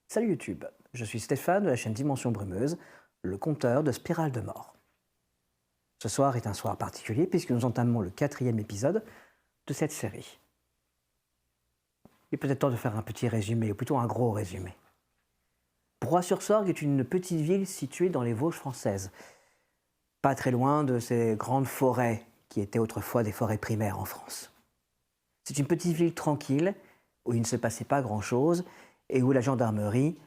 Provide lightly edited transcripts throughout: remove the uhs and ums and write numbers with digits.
Salut YouTube, je suis Stéphane de la chaîne Dimension Brumeuse, le conteur de Spirale de Mort. Ce soir est un soir particulier puisque nous entamons le 4e épisode de cette série. Il est peut-être temps de faire un petit résumé, ou plutôt un gros résumé. Broye-sur-Sorgue est une petite ville située dans les Vosges françaises, pas très loin de ces grandes forêts qui étaient autrefois des forêts primaires en France. C'est une petite ville tranquille où il ne se passait pas grand-chose et où la gendarmerie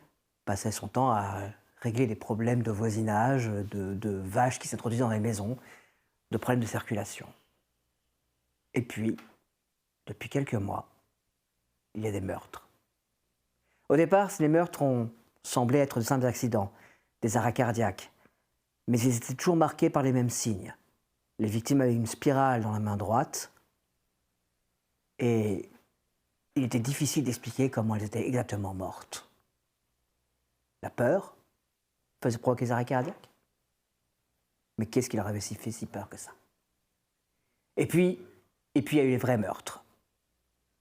passait son temps à régler des problèmes de voisinage, de vaches qui s'introduisent dans les maisons, de problèmes de circulation. Et puis, depuis quelques mois, il y a des meurtres. Au départ, les meurtres ont semblé être de simples accidents, des arrêts cardiaques, mais ils étaient toujours marqués par les mêmes signes. Les victimes avaient une spirale dans la main droite et il était difficile d'expliquer comment elles étaient exactement mortes. La peur faisait provoquer des arrêts cardiaques. Mais qu'est-ce qui leur avait fait si peur que ça? Et puis, il y a eu les vrais meurtres.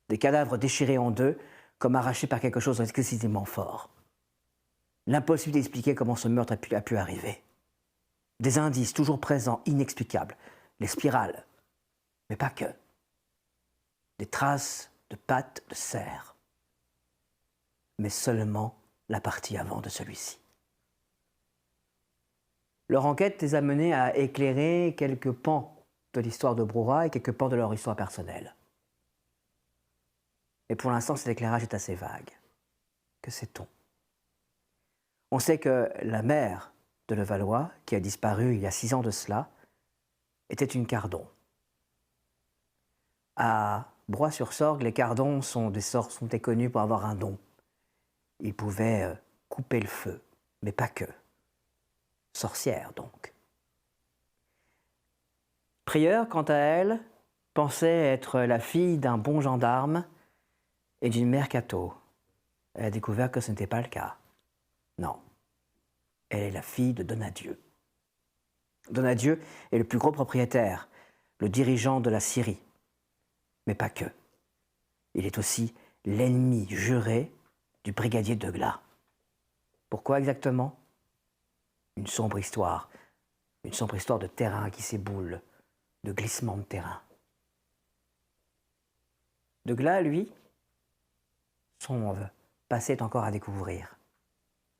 Des cadavres déchirés en deux, comme arrachés par quelque chose d'excessivement fort. L'impossible d'expliquer comment ce meurtre a pu arriver. Des indices toujours présents, inexplicables. Les spirales, mais pas que. Des traces de pattes de cerf. Mais seulement la partie avant de celui-ci. Leur enquête les a menés à éclairer quelques pans de l'histoire de Broye et quelques pans de leur histoire personnelle. Et pour l'instant, cet éclairage est assez vague. Que sait-on? On sait que la mère de Levallois, qui a disparu il y a 6 ans de cela, était une cardon. À Broye-sur-Sorgue, les cardons sont connus pour avoir un don. Ils pouvaient couper le feu, mais pas que. Sorcière, donc. Prieure, quant à elle, pensait être la fille d'un bon gendarme et d'une mère catho. Elle a découvert que ce n'était pas le cas. Non. Elle est la fille de Donadieu. Donadieu est le plus gros propriétaire, le dirigeant de la Syrie. Mais pas que. Il est aussi l'ennemi juré du brigadier Degla. Pourquoi exactement? Une sombre histoire de terrain qui s'éboule, de glissement de terrain. Degla, lui, son passé est encore à découvrir.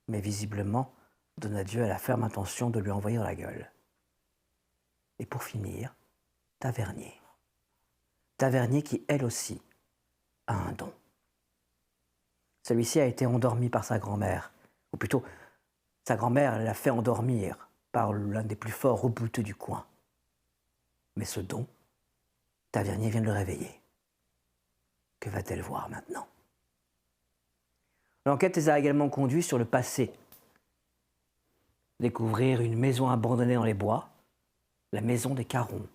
Mais visiblement, Donadieu a la ferme intention de lui envoyer dans la gueule. Et pour finir, Tavernier. Tavernier qui, elle aussi, a un don. Celui-ci a été endormi par sa grand-mère, ou plutôt, sa grand-mère l'a fait endormir par l'un des plus forts rebouteux du coin. Mais ce don, Tavernier vient de le réveiller. Que va-t-elle voir maintenant? L'enquête les a également conduits sur le passé. Découvrir une maison abandonnée dans les bois, la maison des Carons.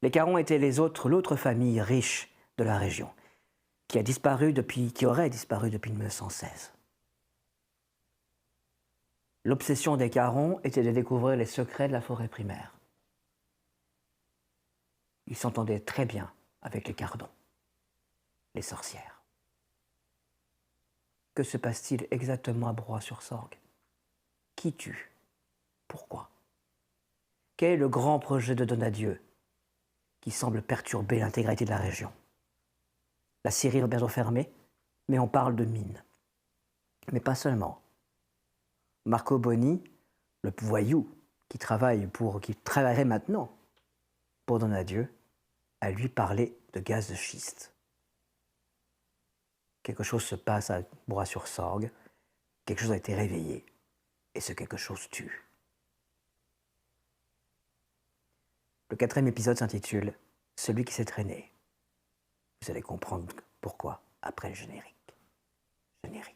Les Carons étaient l'autre famille riche de la région, qui aurait disparu depuis 1916. L'obsession des Carons était de découvrir les secrets de la forêt primaire. Ils s'entendaient très bien avec les Cardons, les sorcières. Que se passe-t-il exactement à Broye-sur-Sorgue? Qui tue? Pourquoi? Quel est le grand projet de Donadieu qui semble perturber l'intégrité de la région? La Syrie va bientôt fermer, mais on parle de mines. Mais pas seulement. Marco Boni, le voyou qui travaillerait maintenant pour Donadieu, a lui parlé de gaz de schiste. Quelque chose se passe à Broye-sur-Sorgue, quelque chose a été réveillé, et ce quelque chose tue. Le 4e épisode s'intitule « Celui qui s'est traîné ». Vous allez comprendre pourquoi après le générique. Générique.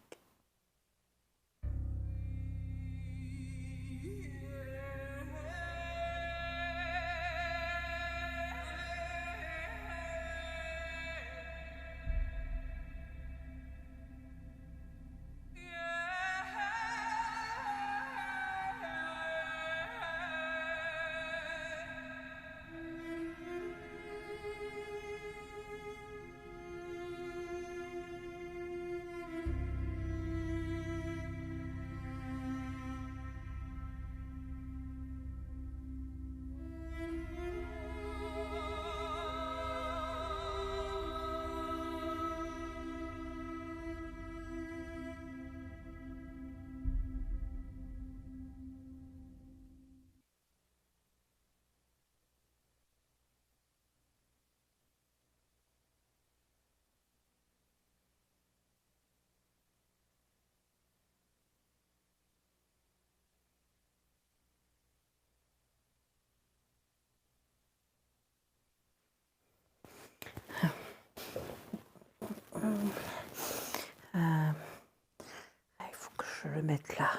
Il faut que je le mette là.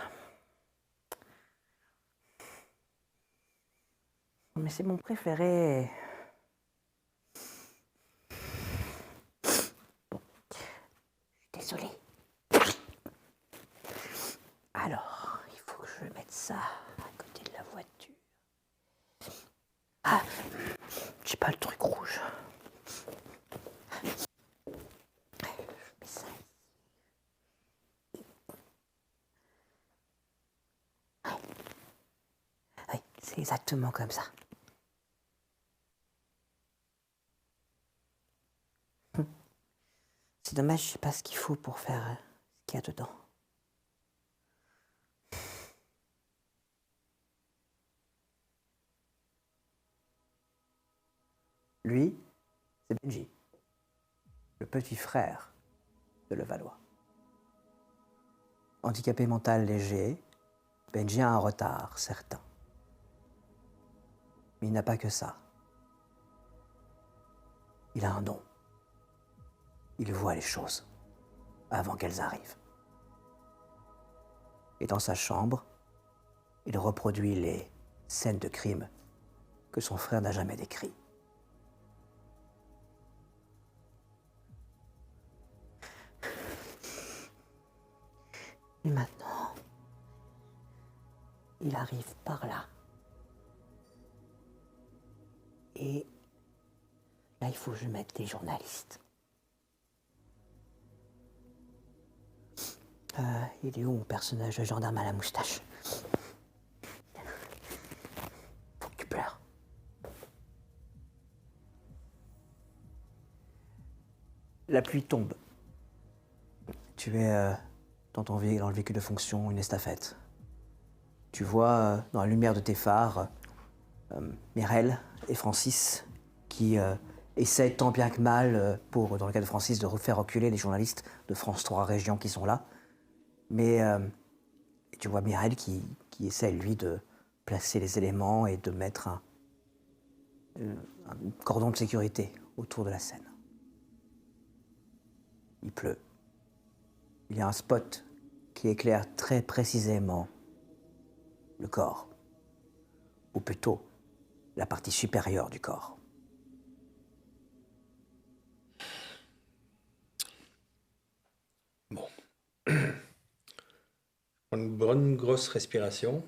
Mais c'est mon préféré. Bon, je suis désolée. Alors, il faut que je mette ça à côté de la voiture. Ah, j'ai pas le truc rouge. Je mets ça ici. Oui, c'est exactement comme ça. C'est dommage, je sais pas ce qu'il faut pour faire ce qu'il y a dedans. Lui, c'est Benji, le petit frère de Levallois. Handicapé mental léger, Benji a un retard certain. Mais il n'a pas que ça. Il a un don. Il voit les choses avant qu'elles arrivent. Et dans sa chambre, il reproduit les scènes de crime que son frère n'a jamais décrites. Et maintenant, il arrive par là. Et là, il faut que je mette des journalistes. Il est où mon personnage de gendarme à la moustache? Faut que tu pleures. La pluie tombe. Tu es dans le véhicule de fonction, une estafette. Tu vois dans la lumière de tes phares Mireille et Francis qui essaient tant bien que mal, dans le cas de Francis, de faire reculer les journalistes de France 3 Région qui sont là. Mais tu vois Mireille qui essaie, lui, de placer les éléments et de mettre un cordon de sécurité autour de la scène. Il pleut. Il y a un spot qui éclaire très précisément le corps, ou plutôt la partie supérieure du corps. Bon. Une bonne grosse respiration.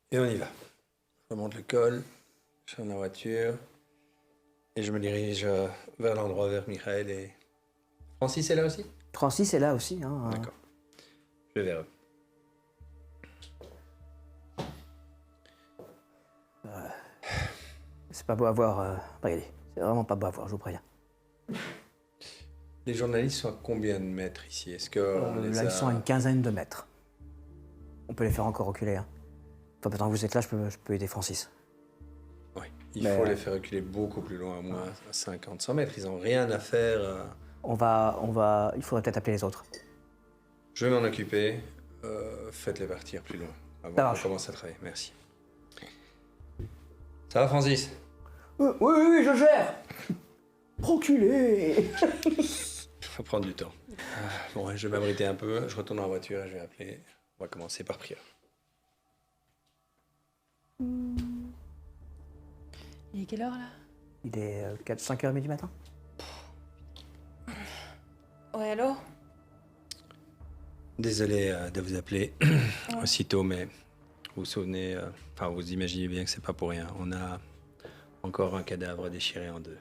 Et on y va. Je remonte le col, je ferme la voiture et je me dirige vers l'endroit, vers Michael et... Francis est là aussi? Francis est là aussi. Hein. D'accord. Je vais vers eux. C'est pas beau à voir, regardez. C'est vraiment pas beau à voir, je vous préviens. Les journalistes sont à combien de mètres ici? Est-ce que Là, ils sont à une quinzaine de mètres. On peut les faire encore reculer. Hein. Enfin, pendant que vous êtes là, je peux aider Francis. Oui, il faut les faire reculer beaucoup plus loin, à moins à 50-100 mètres. Ils n'ont rien à faire. Il faudrait peut-être appeler les autres. Je vais m'en occuper. Faites-les partir plus loin, avant qu'on commence à travailler. Merci. Ça va, Francis? Oui, je gère. Reculez. Ça va prendre du temps. Bon, je vais m'abriter un peu. Je retourne dans la voiture et je vais appeler. On va commencer par prière. Il est quelle heure, là? Il est 5h30 du matin. Ouais, allô? Désolé de vous appeler aussitôt, mais vous vous souvenez... vous imaginez bien que c'est pas pour rien. On a encore un cadavre déchiré en deux.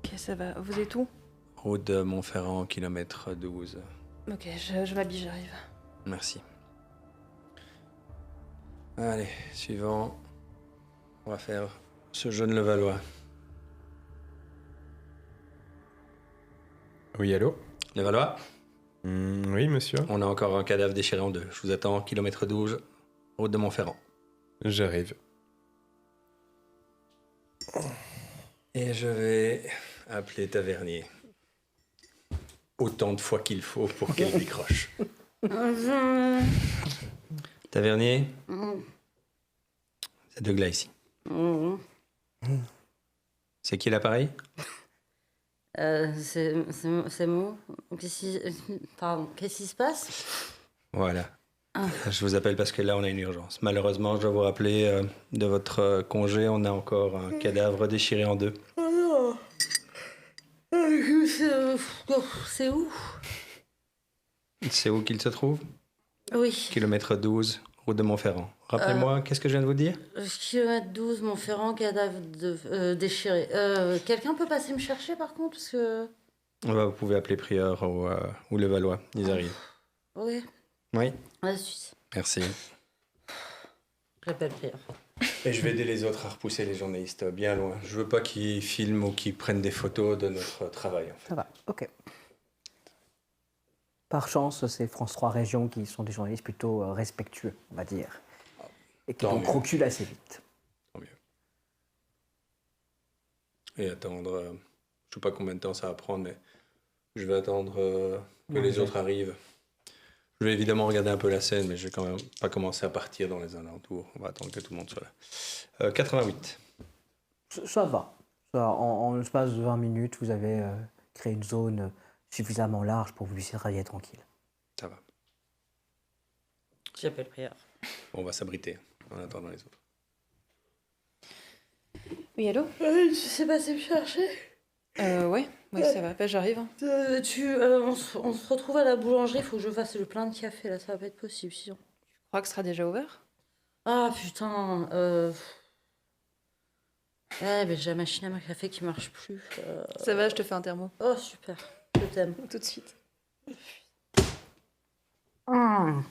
Ok, ça va. Vous êtes où? Route de Montferrand, kilomètre 12. Ok, je m'habille, j'arrive. Merci. Allez, suivant. On va faire ce jeune Levallois. Oui, allô? Levallois? Oui, monsieur. On a encore un cadavre déchiré en deux. Je vous attends, kilomètre 12, route de Montferrand. J'arrive. Et je vais appeler Tavernier. Autant de fois qu'il faut pour qu'elle décroche. Tavernier? C'est Douglas ici. C'est qui l'appareil? C'est bon. Pardon, qu'est-ce qui se passe? Voilà. Ah. Je vous appelle parce que là, on a une urgence. Malheureusement, je dois vous rappeler de votre congé, on a encore un cadavre déchiré en deux. Oh non. C'est où? C'est où qu'il se trouve? Oui. Kilomètre 12, route de Montferrand. Rappelez-moi, qu'est-ce que je viens de vous dire? Kilomètre 12, Montferrand, cadavre déchiré. Quelqu'un peut passer me chercher par contre? Parce que. Vous pouvez appeler Prieur ou le Valois, ils arrivent. Oui. Oui, À la suite. merci. J'appelle Prieur. Et je vais aider les autres à repousser les journalistes bien loin. Je veux pas qu'ils filment ou qu'ils prennent des photos de notre travail. En fait. Ça va, ok. Par chance, c'est France 3 Régions qui sont des journalistes plutôt respectueux, on va dire. Et qui Tant donc mieux. reculent assez vite. Tant mieux. Et attendre, je sais pas combien de temps ça va prendre, mais je vais attendre que Ouais, les ouais. autres arrivent. Je vais évidemment regarder un peu la scène, mais je vais quand même pas commencer à partir dans les alentours. On va attendre que tout le monde soit là. 88. Ça va. En l'espace de 20 minutes, vous avez créé une zone suffisamment large pour que vous puissiez travailler tranquille. Ça va. J'appelle Prieur. On va s'abriter en attendant les autres. Oui, allô? Tu sais passer me chercher? Ouais, ça va. Bah, j'arrive. Hein. On se retrouve à la boulangerie, faut que je fasse le plein de café là, ça va pas être possible sinon. Je crois que ce sera déjà ouvert. Ah putain, ben j'ai la machine à café qui marche plus. Ça va, je te fais un thermo. Oh super, je t'aime. Tout de suite. Je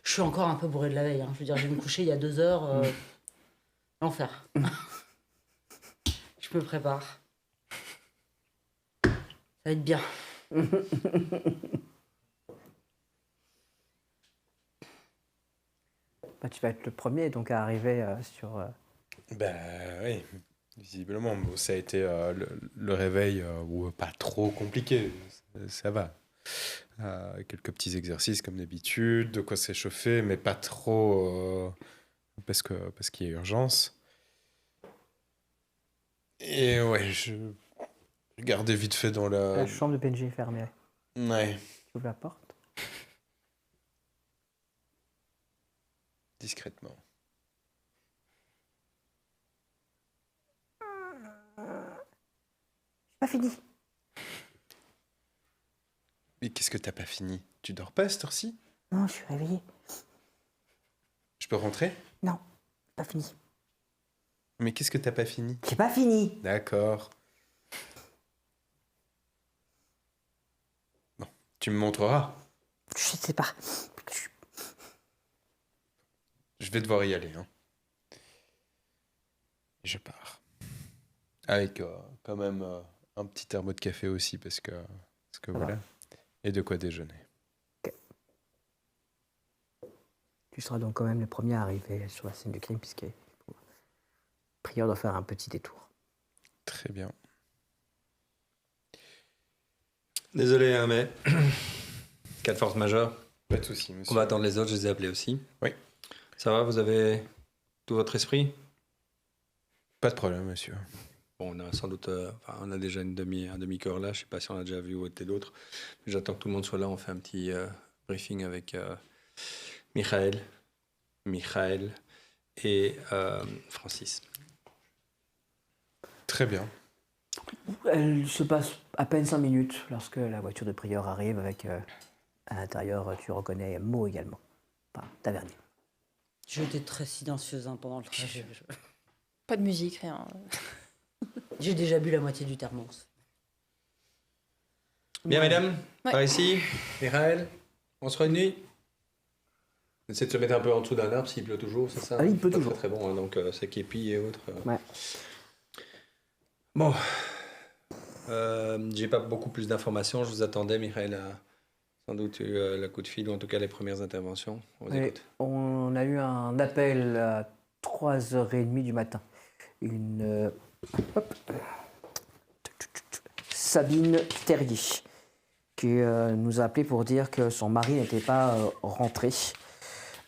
suis encore un peu bourrée de la veille, hein. Je veux dire, je vais me coucher il y a 2 heures. L'enfer. Je me prépare. Ça va être bien. Bah, tu vas être le premier donc à arriver sur... Ben oui, visiblement. Bon, ça a été le réveil pas trop compliqué, ça va. Quelques petits exercices comme d'habitude, de quoi s'échauffer, mais pas trop parce qu'il y a urgence. Et ouais, je regardais vite fait dans La chambre de PNJ est fermée. Ouais, Tu ouvres la porte. discrètement. Pas fini. Mais qu'est-ce que t'as pas fini? Tu dors pas à cette heure-ci? Non, je suis réveillée. Je peux rentrer? Non, pas fini. Mais qu'est-ce que t'as pas fini? J'ai pas fini. D'accord. Bon, tu me montreras. Je sais pas. Je vais devoir y aller, hein. Et je pars. Avec quand même un petit thermo de café aussi, parce que voilà. Et de quoi déjeuner. Tu seras donc quand même le premier à arriver sur la scène du crime, puisque Prieur doit faire un petit détour. Très bien. Désolé, hein, mais cas de force majeure. Pas de souci, monsieur. On va attendre les autres, je les ai appelés aussi. Oui. Ça va, vous avez tout votre esprit? Pas de problème, monsieur. Bon, on a sans doute, on a déjà un demi-corps là. Je sais pas si on a déjà vu où étaient d'autres. Mais j'attends que tout le monde soit là. On fait un petit briefing avec Michael et Francis. Très bien. Elle se passe à peine 5 minutes lorsque la voiture de Prieur arrive avec à l'intérieur, tu reconnais Mo également. Enfin, tavernier. J'ai été très silencieuse pendant le trajet. Pas de musique, rien. J'ai déjà bu la moitié du thermos. Bien, mesdames, Ouais. par ici, Michael, on se réunit. Essayez de se mettre un peu en dessous d'un arbre s'il pleut toujours, c'est ça? Ah oui, il pleut Pas toujours. Très, très bon, hein, donc c'est képi et autres. Ouais. Bon. J'ai pas beaucoup plus d'informations. Je vous attendais, Michael a sans doute eu le coup de fil, ou en tout cas les premières interventions. On vous Et écoute. on a eu un appel à 3h30 du matin. Une Sabine Terrier qui nous a appelé pour dire que son mari n'était pas rentré.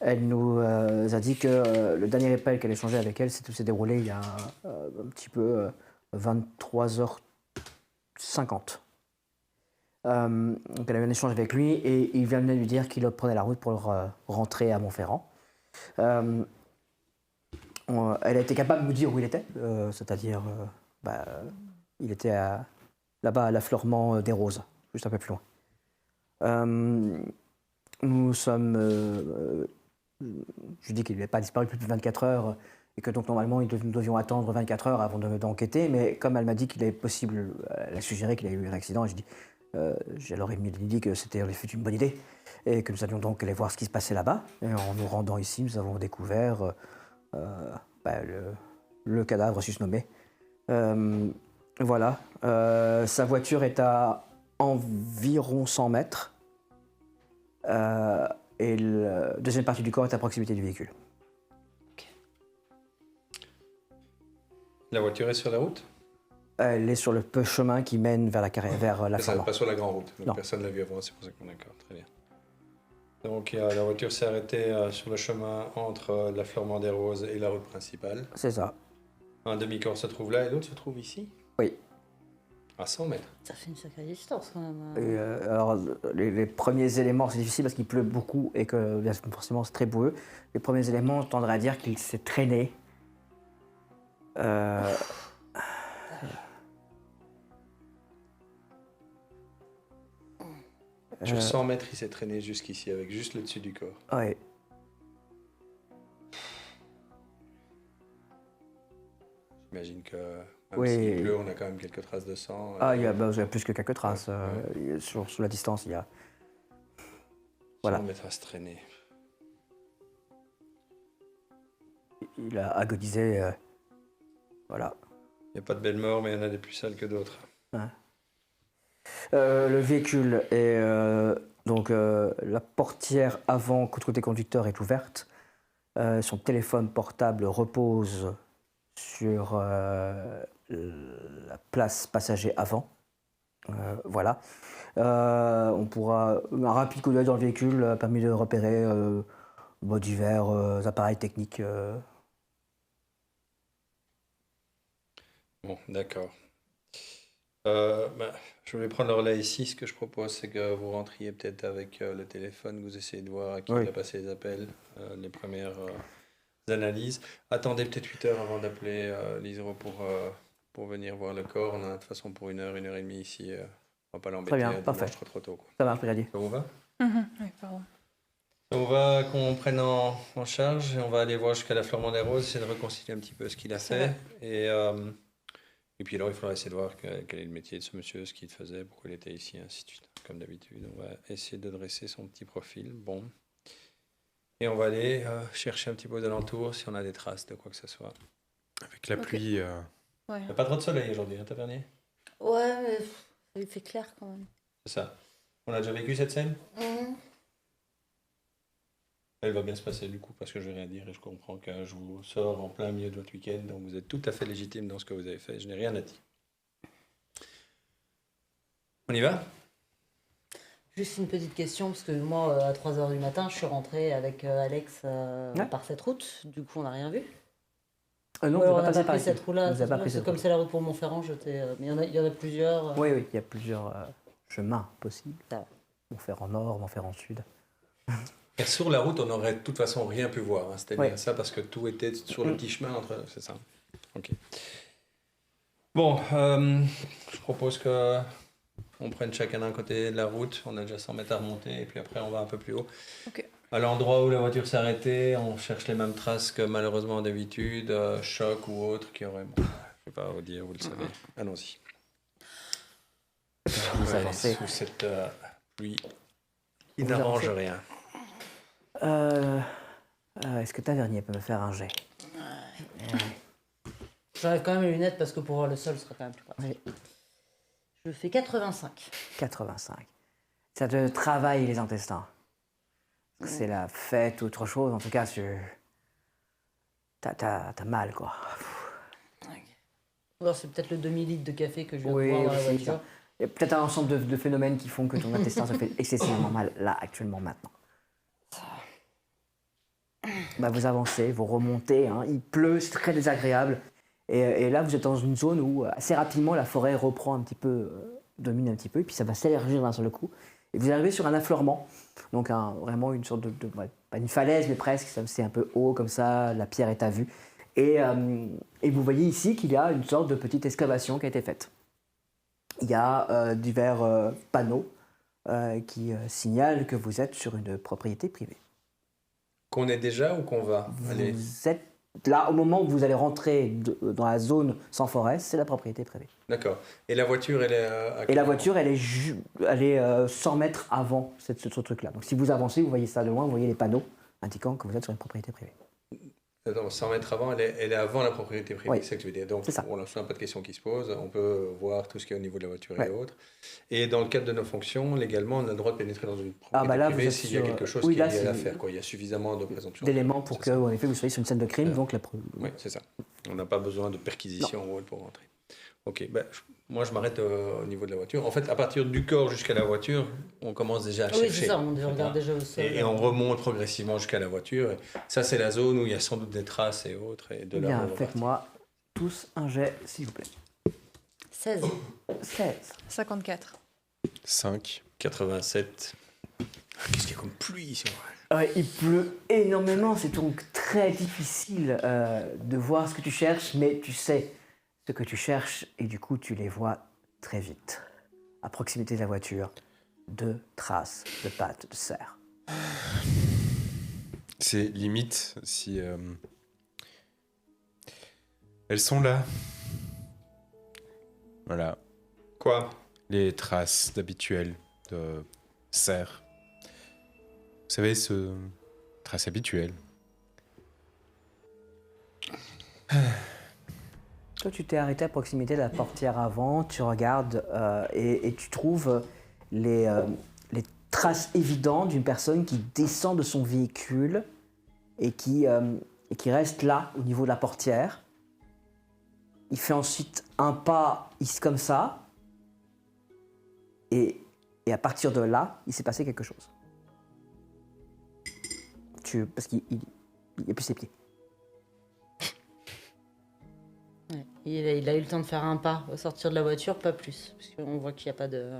Elle nous a dit que le dernier appel qu'elle a échangé avec elle s'est déroulé il y a un petit peu 23h50. Donc elle a eu un échange avec lui et il vient de lui dire qu'il prenait la route pour rentrer à Montferrand. Elle a été capable de me dire où il était, c'est-à-dire il était là-bas à l'affleurement des Roses, juste un peu plus loin. Nous sommes... je dis qu'il n'avait pas disparu plus de 24 heures et que donc normalement nous devions attendre 24 heures avant d'enquêter, mais comme elle m'a dit qu'il est possible, elle a suggéré qu'il a eu un accident, j'ai dit, alors il m'a dit que c'était en effet une bonne idée et que nous allions donc aller voir ce qui se passait là-bas. Et en nous rendant ici, nous avons découvert le cadavre susnommé. Voilà. Sa voiture est à environ 100 mètres. Et la deuxième partie du corps est à proximité du véhicule. La voiture est sur la route? Elle est sur le chemin qui mène vers la Ça Flamand. pas sur la grande route. Donc Non. personne ne l'a vu avant, c'est pour ça qu'on est d'accord. Très bien. Donc la voiture s'est arrêtée sur le chemin entre la Flamand des Roses et la route principale. C'est ça. Un demi-corps se trouve là et l'autre se trouve ici? Oui. À 100 mètres. Ça fait une sacrée distance quand même. Et, alors, les premiers éléments, c'est difficile parce qu'il pleut beaucoup et que bien, forcément c'est très boueux. Les premiers éléments tendraient à dire qu'il s'est traîné. Sur 100 mètres, il s'est traîné jusqu'ici avec juste le dessus du corps. Ouais. J'imagine que même Oui. s'il pleut, on a quand même quelques traces de sang. Il y a plus que quelques traces. Sur la distance, il y a. Voilà. 100 mètres à se traîner. Il a agonisé. Voilà. Il n'y a pas de belles morts, mais il y en a des plus sales que d'autres. Le véhicule est. Donc, la portière avant côté conducteur est ouverte. Son téléphone portable repose sur la place passager avant. Voilà. On pourra. Un rapide coup d'œil dans le véhicule a permis de repérer divers appareils techniques. Bon, d'accord. Je vais prendre le relais ici. Ce que je propose, c'est que vous rentriez peut-être avec le téléphone, que vous essayez de voir à qui Oui. il a passé les appels, les premières analyses. Attendez peut-être 8 heures avant d'appeler l'ISRO pour venir voir le corps. On a de toute façon pour 1 heure, 1 heure et demie ici. On va pas l'embêter. Très bien, dimanche parfait. trop tôt, quoi. Ça va, brigadier. Ça vous va? Oui, pardon. On va qu'on prenne en charge et on va aller voir jusqu'à la Flamand des Roses, essayer de reconstituer un petit peu ce qu'il a fait. Et puis alors, il faudra essayer de voir quel est le métier de ce monsieur, ce qu'il faisait, pourquoi il était ici, ainsi de suite. Comme d'habitude, on va essayer de dresser son petit profil. Bon. Et on va aller chercher un petit peu aux alentours si on a des traces de quoi que ce soit. Avec la Ok. pluie, Ouais. Il n'y a pas trop de soleil aujourd'hui, hein, Tavernier? Ouais, mais il fait clair quand même. C'est ça. On a déjà vécu cette scène? Elle va bien se passer du coup, parce que je vais rien dire et je comprends que je vous sors en plein milieu de votre week-end, donc vous êtes tout à fait légitime dans ce que vous avez fait. Je n'ai rien à dire. On y va? Juste une petite question, parce que moi, à 3h du matin, je suis rentrée avec Alex par cette route. Du coup, on n'a rien vu. Non, Ouais, vous on n'avez n'a pas pas passé par pris ici. cette route-là. Vous n'avez pas pris Parce que cette comme route. c'est la route pour Montferrand, mais il y en a plusieurs. Oui, il y a plusieurs chemins possibles. Ça va. Montferrand Nord, Montferrand Sud. Et sur la route, on n'aurait de toute façon rien pu voir. Hein. C'était Ouais. bien ça, parce que tout était sur le petit chemin entre. C'est ça. Ok. Bon, je propose que on prenne chacun d'un côté de la route. On a déjà 100 mètres à remonter, et puis après, on va un peu plus haut. Ok. À l'endroit où la voiture s'est arrêtée, on cherche les mêmes traces que malheureusement d'habitude, choc ou autre, qui aurait. Bon, je ne vais pas vous dire, vous le savez. Allons-y. Vous Ouais, avancez. sous cette pluie qui Vous n'arrange avancez. rien. Est-ce que Tavernier peut me faire un jet? J'enlève quand même les lunettes parce que pour voir le sol, ce sera quand même plus pratique. Je fais 85. 85. Ça te travaille les intestins. Parce que c'est la fête ou autre chose. En tout cas, t'as mal, quoi. Alors, c'est peut-être le demi-litre de café que je viens Oui, de boire dans la aussi, voiture. ça. Il y a peut-être un ensemble de phénomènes qui font que ton intestin se fait excessivement mal, là, actuellement, maintenant. Vous avancez, vous remontez, hein, il pleut, c'est très désagréable. Et là, vous êtes dans une zone où, assez rapidement, la forêt reprend un petit peu domine un petit peu, et puis ça va s'élargir d'un seul coup. Et vous arrivez sur un affleurement, donc vraiment une sorte ouais, pas une falaise, mais presque, c'est un peu haut comme ça, la pierre est à vue. Et vous voyez ici qu'il y a une sorte de petite excavation qui a été faite. Il y a divers panneaux qui signalent que vous êtes sur une propriété privée. Qu'on est déjà ou qu'on va aller? Vous êtes là, au moment où vous allez rentrer dans la zone sans forêt, c'est la propriété privée. D'accord. Et la voiture, elle est à Et quel la endroit? voiture, elle est 100 mètres avant ce truc-là. Donc si vous avancez, vous voyez ça de loin, vous voyez les panneaux indiquant que vous êtes sur une propriété privée. Attends, 100 mètres avant, elle est avant la propriété privée, Oui. c'est ça que tu veux dire. Donc, C'est ça. pour l'instant, pas de questions qui se posent. On peut voir tout ce qui est au niveau de la voiture Ouais. et autres. Et dans le cadre de nos fonctions, légalement, on a le droit de pénétrer dans une propriété Bah là, vous privée êtes s'il y a sur- quelque chose oui, qui là, est lié à c'est- l'affaire, quoi. Il y a suffisamment de présomption. D'éléments pour que, C'est ça. en effet, vous soyez sur une scène de crime. Voilà. Donc Oui, c'est ça. On n'a pas besoin de perquisition ou autre pour rentrer. Ok, ben, moi je m'arrête au niveau de la voiture. En fait, à partir du corps jusqu'à la voiture, on commence déjà à Oui, chercher. c'est ça, on regarde déjà au sol. Et on remonte progressivement jusqu'à la voiture. Et ça, c'est la zone où il y a sans doute des traces et autres. Et de Eh là, bien, on repartit. faites-moi tous un jet, s'il vous plaît. 16. 16. 54. 5. 87. Qu'est-ce qu'il y a comme pluie ici? Il pleut énormément, c'est donc très difficile de voir ce que tu cherches, mais tu sais ce que tu cherches et du coup tu les vois très vite. À proximité de la voiture, 2 traces de pattes de cerf. C'est limite si... Elles sont là. Voilà. Quoi? Les traces habituelles de cerf. Vous savez, ce trace habituelle. Toi, tu t'es arrêté à proximité de la portière avant, tu regardes et tu trouves les traces évidentes d'une personne qui descend de son véhicule et qui reste là, au niveau de la portière. Il fait ensuite un pas ici comme ça. Et à partir de là, il s'est passé quelque chose. Parce qu'il n'y a plus ses pieds. Ouais. Il a eu le temps de faire un pas au sortir de la voiture, pas plus. Parce qu'on voit qu'il n'y a pas de.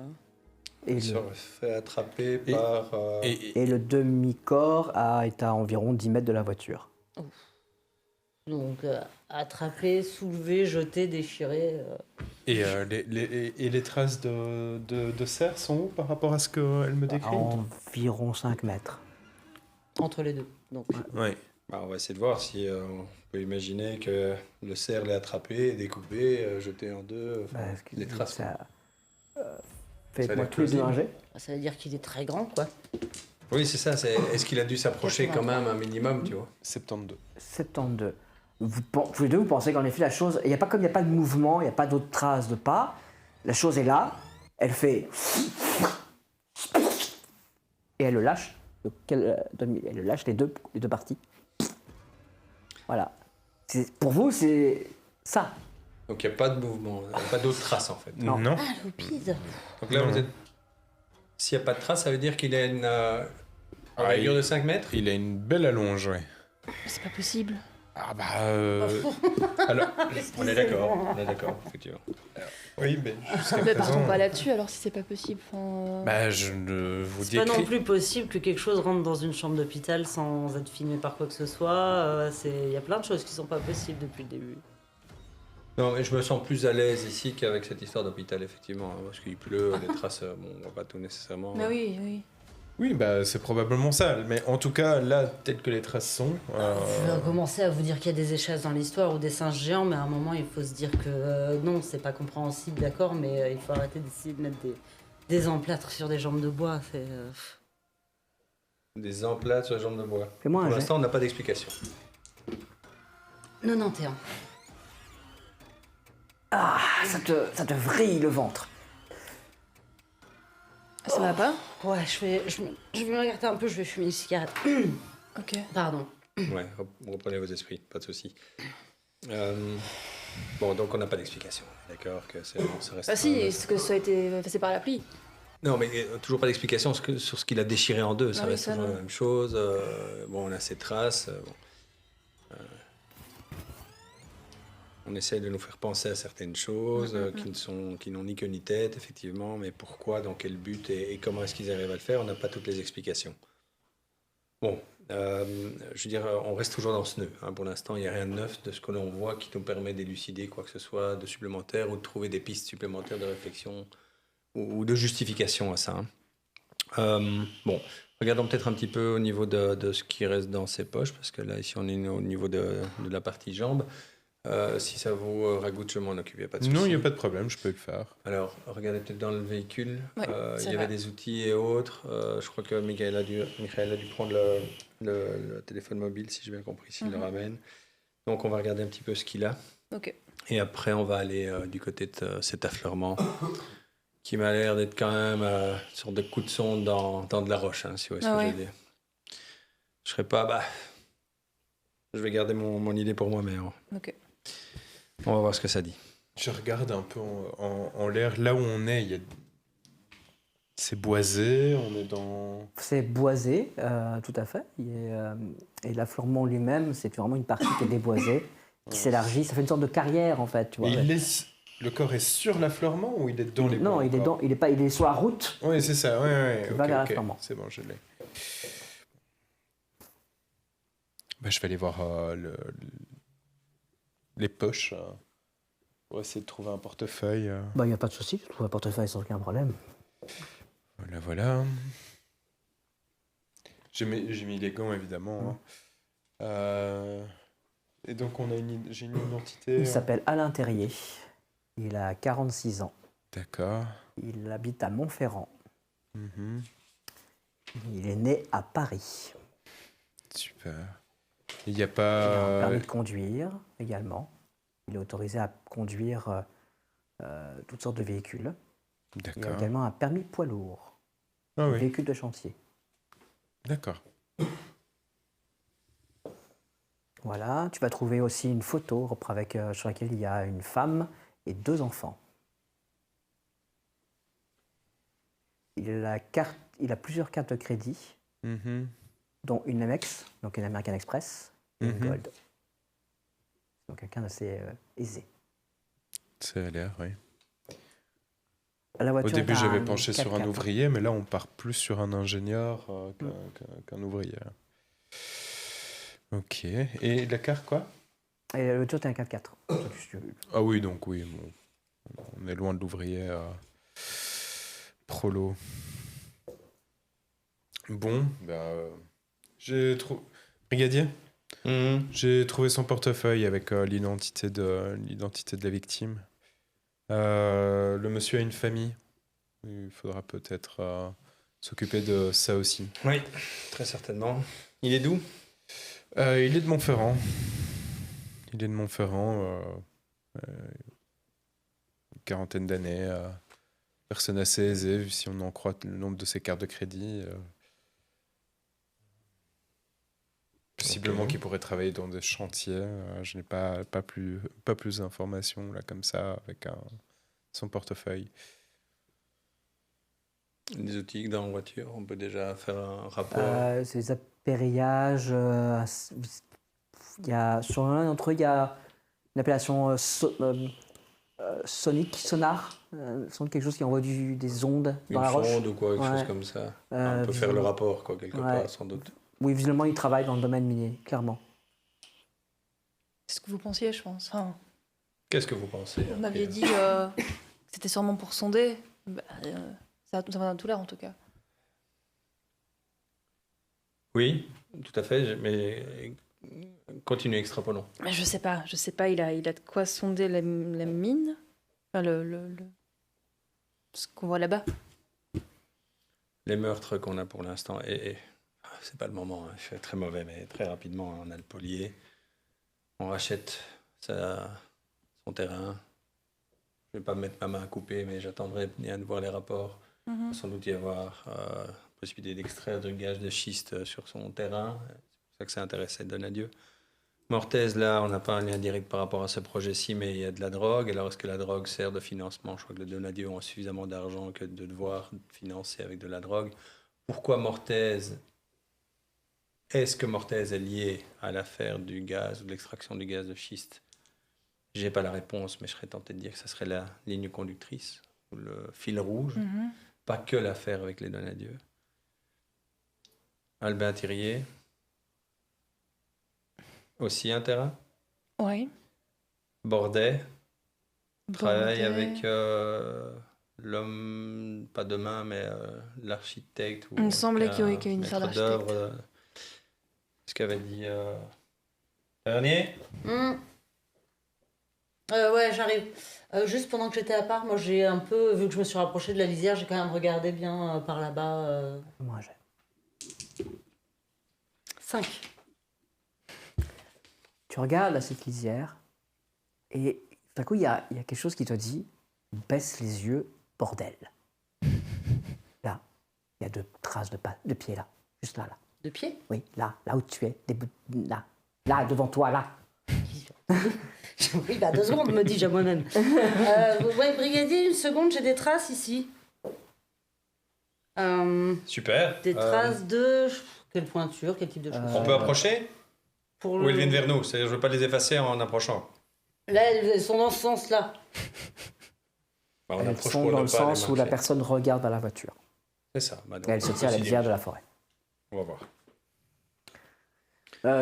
Et Il se le, fait attraper par... et le demi-corps est à environ 10 mètres de la voiture. Donc, attraper, soulever, jeter, déchirer. Et les traces de cerf sont où par rapport à ce qu'elle me décrit? Environ 5 mètres. Entre les deux. Donc, Oui. Bah, on va essayer de voir si on peut imaginer que le cerf l'ait attrapé, découpé, jeté en deux. Enfin, les traces. Ça, Ça a faites-moi l'air tous les deux un plausible. jet. ça veut dire qu'il est très grand, quoi. Oui, c'est ça. Est-ce qu'il a dû s'approcher quand même un minimum, tu vois? 72. 72. Tous les deux, vous pensez qu'en effet, la chose... Il n'y a pas comme il n'y a pas de mouvement, il n'y a pas d'autres traces de pas. La chose est là, elle fait... Et elle le lâche. Donc, elle le lâche les deux parties. Voilà. Pour vous, c'est ça. Donc il n'y a pas de mouvement, il n'y a pas d'autres traces en fait. Non. Non. Ah, loupide. Donc là, Non. vous êtes. S'il n'y a pas de traces, ça veut dire qu'il a une envergure de 5 mètres? Il a une belle allonge, ouais. C'est pas possible. Ah bah... Alors, On est d'accord, effectivement. oui, mais jusqu'à Mais présent... partons pas là-dessus alors si c'est pas possible. Enfin, Bah, je ne vous C'est pas non décris... plus possible que quelque chose rentre dans une chambre d'hôpital sans être filmé par quoi que ce soit. Il y a plein de choses qui sont pas possibles depuis le début. Non, mais je me sens plus à l'aise ici qu'avec cette histoire d'hôpital, effectivement. Hein, parce qu'il pleut, les traces, bon, on va pas tout nécessairement. Mais oui, oui. Oui, bah, c'est probablement ça. Mais en tout cas, là, telles que les traces sont... Je vais commencer à vous dire qu'il y a des échasses dans l'histoire ou des singes géants, mais à un moment, il faut se dire que non, c'est pas compréhensible, d'accord, mais il faut arrêter d'essayer de mettre des emplâtres sur des jambes de bois. C'est. Des emplâtres sur les jambes de bois. Fais-moi Pour un jet. l'instant, on n'a pas d'explication. 91. Ah, ça te vrille le ventre. Ça va pas? Ouais, je vais me regarder un peu, je vais fumer une cigarette. Ok. Pardon. Ouais, reprenez vos esprits, pas de souci. Bon, donc on n'a pas d'explication, d'accord, que ça reste. Bah si, est-ce que ça a été passé par l'appli? Non, mais toujours pas d'explication sur ce qu'il a déchiré en deux. Ça Ah oui, reste ça, toujours non. la même chose. Bon, on a ces traces. Bon. on essaie de nous faire penser à certaines choses qui n'ont ni queue ni tête, effectivement, mais pourquoi, dans quel but et comment est-ce qu'ils arrivent à le faire, on n'a pas toutes les explications. Bon, je veux dire, on reste toujours dans ce nœud. Hein. Pour l'instant, il n'y a rien de neuf de ce que l'on voit qui nous permet d'élucider quoi que ce soit de supplémentaire ou de trouver des pistes supplémentaires de réflexion ou de justification à ça. Hein. Bon, regardons peut-être un petit peu au niveau de ce qui reste dans ses poches, parce que là, ici, on est au niveau de la partie jambes. Si ça vous ragoûte, je m'en occupe, il n'y a pas de souci. Non, il n'y a pas de problème, je peux le faire. Alors, regardez peut-être dans le véhicule. Ouais, il ça y avait va. des outils et autres. Je crois que Michael a dû prendre le téléphone mobile, si j'ai bien compris, s'il le ramène. Donc, on va regarder un petit peu ce qu'il a. Ok. Et après, on va aller du côté de cet affleurement qui m'a l'air d'être quand même une sorte de coup de sonde dans de la roche, hein, si vous voyez ce que je veux dire. Je serais pas... je vais garder mon idée pour moi, mais Ok. on va voir ce que ça dit. Je regarde un peu en l'air, là où on est, c'est boisé, on est dans... C'est boisé, tout à fait. Et l'affleurement lui-même, c'est vraiment une partie qui est déboisée, qui s'élargit. Ça fait une sorte de carrière, en fait. Tu vois, Le corps est sur l'affleurement ou il est dans les bois? Non, il est sur la route. Oui, c'est ça, ouais. Qui va vers l'affleurement. C'est bon, je l'ai. Je vais aller voir les poches pour essayer de trouver un portefeuille. Il n'y a pas de souci, je trouve un portefeuille sans aucun problème. Voilà. J'ai mis les gants, évidemment. Hein. Et donc, j'ai une identité. Il s'appelle Alain Terrier. Il a 46 ans. D'accord. Il habite à Montferrand. Mhm. Il est né à Paris. Super. Il n'y a Il a un pas... permis de conduire également. Il est autorisé à conduire toutes sortes de véhicules. Il a D'accord. également un permis poids lourd, Ah oui, véhicule de chantier. d'accord. Voilà, tu vas trouver aussi une photo sur laquelle il y a une femme et 2 enfants. Il a plusieurs cartes de crédit, Mhm. dont une Amex, donc une American Express, et une Mhm. Gold. Donc quelqu'un d'assez aisé. Ça a l'air, oui. La Au voiture début, est j'avais un penché sur un 4x4. ouvrier, mais là, on part plus sur un ingénieur qu'un ouvrier. Ok. Et la carte, quoi? Et la voiture est un 4x4. Ah oui, donc oui. Bon. On est loin de l'ouvrier prolo. Bon, j'ai trouvé... Brigadier, j'ai trouvé son portefeuille avec l'identité de la victime. Le monsieur a une famille. Il faudra peut-être s'occuper de ça aussi. Oui, très certainement. Il est d'où? Il est de Montferrand. Une quarantaine d'années. Personne assez aisée, si on en croit le nombre de ses cartes de crédit. Possiblement qu'il pourrait travailler dans des chantiers. Je n'ai pas plus d'informations là comme ça avec son portefeuille. Des outils dans la voiture, on peut déjà faire un rapport. C'est des appareillages. Sur l'un d'entre eux, il y a une appellation sonique, sonar. Quelque chose qui envoie des ondes dans Une la roche. sonde ou quoi, quelque Ouais. chose comme ça. On peut faire le rapport, quoi, quelque part, sans doute. Oui, visiblement, il travaille dans le domaine minier, clairement. C'est ce que vous pensiez, je pense. Enfin, Qu'est-ce que vous pensez? vous m'aviez dit que c'était sûrement pour sonder. Ça va dans tout l'air, en tout cas. Oui, tout à fait, mais continuez, extrapolons. Mais je sais pas, il a de quoi sonder la mine. Enfin, ce qu'on voit là-bas. Les meurtres qu'on a pour l'instant, et c'est pas le moment, hein, je suis très mauvais, mais très rapidement, on a le polier. On rachète son terrain. Je vais pas me mettre ma main à couper, mais j'attendrai bien de voir les rapports. Il va sans doute y avoir possibilité d'extraire du gaz de schiste sur son terrain. C'est pour ça que ça intéressait Donadieu. Mortez, là, on n'a pas un lien direct par rapport à ce projet-ci, mais il y a de la drogue. Alors, est-ce que la drogue sert de financement? Je crois que les Donadieu ont suffisamment d'argent que de devoir financer avec de la drogue. Pourquoi Mortez? Est-ce que Mortez est lié à l'affaire du gaz ou de l'extraction du gaz de schiste? J'ai pas la réponse, mais je serais tenté de dire que ça serait la ligne conductrice, ou le fil rouge. Pas que l'affaire avec les Donadieu. Albin Thirier. Aussi un terrain. Oui. Bordet. Travaille avec l'homme, pas demain, mais l'architecte. Il me semblait qu'il y avait une maître affaire d'œuvre, d'architecte. ce qu'avait dit Dernier. Ouais, j'arrive. Juste pendant que j'étais à part, moi j'ai un peu, vu que je me suis rapprochée de la lisière, j'ai quand même regardé bien par là-bas. Moi, j'ai. 5. Tu regardes à cette lisière et d'un coup, il y a quelque chose qui te dit baisse les yeux, bordel. Là, il y a 2 traces de pieds là, juste là. De pied? Oui, là où tu es, là, devant toi, là. Oui, bah 2 secondes, me dis-je à moi-même. Ouais, brigadier, une seconde, j'ai des traces ici. Super. Des traces de... Quelle pointure, quel type de choses? On peut approcher Pour ou elles viennent vers nous? C'est-à-dire, je ne veux pas les effacer en approchant. Là, elles sont dans ce sens-là. Bah, on Elles approche sont pour dans ne le pas sens les où la marcher. personne regarde vers la voiture. C'est ça. Bah, donc, Et elle se tient à la lisière de la forêt. On va voir.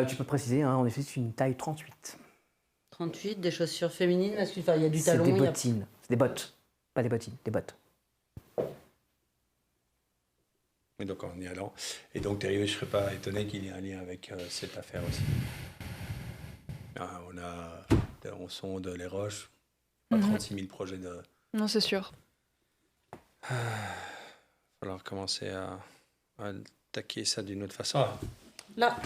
Tu peux préciser, hein, en effet, c'est une taille 38. 38, des chaussures féminines, masculines. Enfin, il y a du C'est talon. des il y a- bottines. C'est des bottes. Pas des bottines, des bottes. Et donc, en y allant. Et donc, Thérieux, je ne serais pas étonné qu'il y ait un lien avec cette affaire aussi. Ah, on sonde les roches. Pas 36 000 projets de... Non, c'est sûr. Il va falloir commencer à attaquer ça d'une autre façon. Là.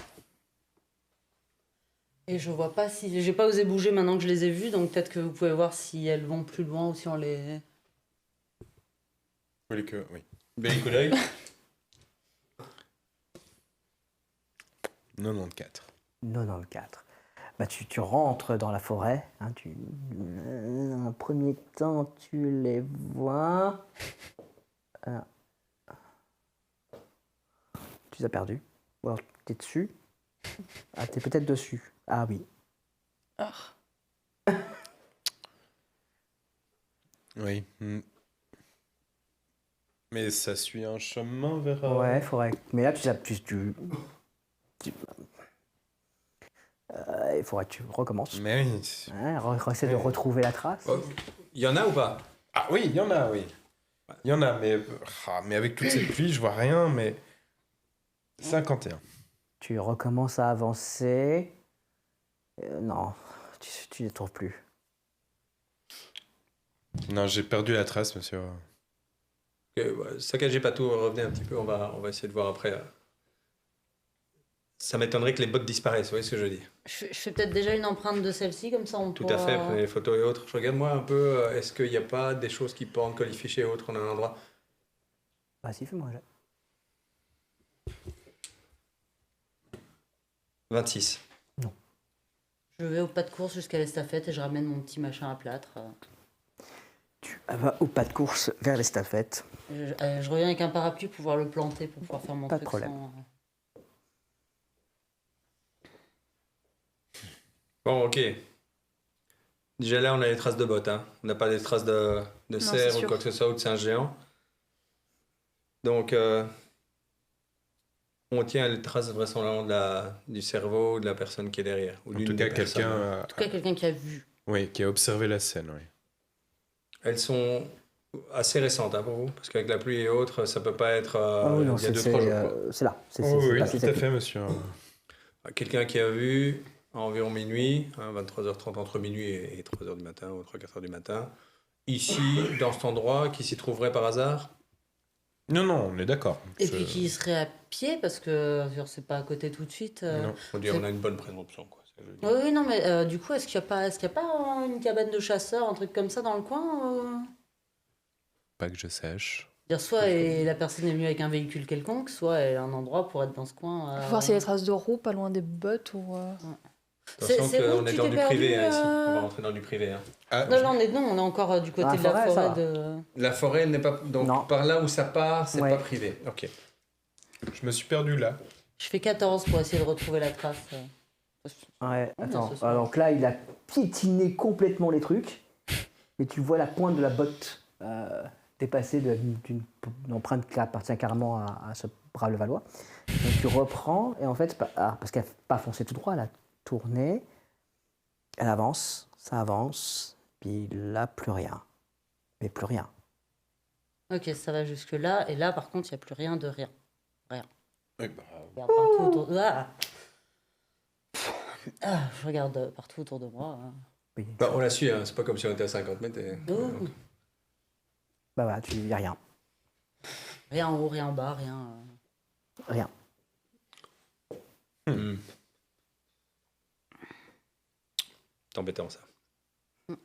Et je vois pas si... J'ai pas osé bouger maintenant que je les ai vues, donc peut-être que vous pouvez voir si elles vont plus loin ou si on les... Vous voulez que... Oui. Bel coup d'œil. 94. 94. Bah, tu rentres dans la forêt. Hein, un premier temps, tu les vois. Tu les as perdus. Ou alors, tu es dessus. Ah, tu es peut-être dessus. Ah oui. Oui. Mais ça suit un chemin vers... Ouais, forêt. Mais là, il faudrait que tu recommences. Mais oui. Ouais, essaie de retrouver la trace. Il y en a ou pas? Ah oui, il y en a, oui. Il y en a, mais avec toute cette pluie, je vois rien, mais... 51. Tu recommences à avancer. Non, tu ne les trouves plus. Non, j'ai perdu la trace, monsieur. Saccagez pas tout, revenez un petit peu, on va essayer de voir après. Ça m'étonnerait que les bottes disparaissent, vous voyez ce que je dis? Je fais peut-être déjà une empreinte de celle-ci, comme ça on Tout pourra... à fait, prenez les photos et autres. Je regarde moi un peu, est-ce qu'il n'y a pas des choses qui pendent, colifichées et autres en un endroit? Vas-y, fais-moi un jet. 26. Je vais au pas de course jusqu'à l'estafette et je ramène mon petit machin à plâtre. Tu vas au pas de course vers l'estafette. Je reviens avec un parapluie pour pouvoir le planter, pour pouvoir faire mon Pas de truc problème. sans... Bon, ok. Déjà là, on a les traces de bottes. Hein. On n'a pas les traces de cerf c'est ou sûr. quoi que ce soit, ou de singe géant. Donc, on tient les traces vraisemblablement du cerveau de la personne qui est derrière. Ou En d'une tout cas, des personnes. quelqu'un... En tout cas, quelqu'un qui a vu. Oui, qui a observé la scène, oui. Elles sont assez récentes hein, pour vous, parce qu'avec la pluie et autres, ça peut pas être Ah oui, non, il y a c'est 2-3 jours. quoi. c'est là. C'est oui, passé tout à cette fait, monsieur. Quelqu'un qui a vu à environ minuit, 23h30 entre minuit et 3h du matin, ou 3-4h du matin, ici, dans cet endroit, qui s'y trouverait par hasard. Non, non, on est d'accord. Et puis qui serait à pied, parce que c'est pas à côté tout de suite. Non. Faut dire, on a une bonne présomption. Quoi. C'est ce que je veux dire. Oui, non, mais du coup, est-ce qu'il y a pas une cabane de chasseurs, un truc comme ça dans le coin Pas que je sache. Dire soit la personne est venue avec un véhicule quelconque, soit elle a un endroit pour être dans ce coin. Faut voir s'il y a des traces de roues pas loin des bottes ou. Attention C'est où qu'on que est tu dans t'es du perdu, privé hein, ici. On va rentrer dans du privé. Hein. Ah, Non, on est encore du côté Ah, de la forêt, ça forêt va. de... La forêt, elle n'est pas. Donc Non. par là où ça part, c'est Ouais. pas privé. Ok. je me suis perdu là. Je fais 14 pour essayer de retrouver la trace. Ouais, Oh, attends. ce soir. Alors donc là, il a piétiné complètement les trucs. Et tu vois la pointe de la botte dépasser d'une empreinte qui appartient carrément à ce brave Levallois. Donc tu reprends, et en fait, parce qu'elle n'a pas foncé tout droit, elle a tourné, elle avance, ça avance, puis là, plus rien. Mais plus rien. Ok, ça va jusque-là. Et là, par contre, il n'y a plus rien de rien. Rien. Oui, bah, Je regarde partout autour de... je regarde partout autour de moi. Oui. Bah, on l'a su, hein. C'est pas comme si on était à 50 mètres. Oh. Bah voilà, il n'y a rien. Rien en haut, rien en bas, rien... Rien. C'est embêtant, ça. De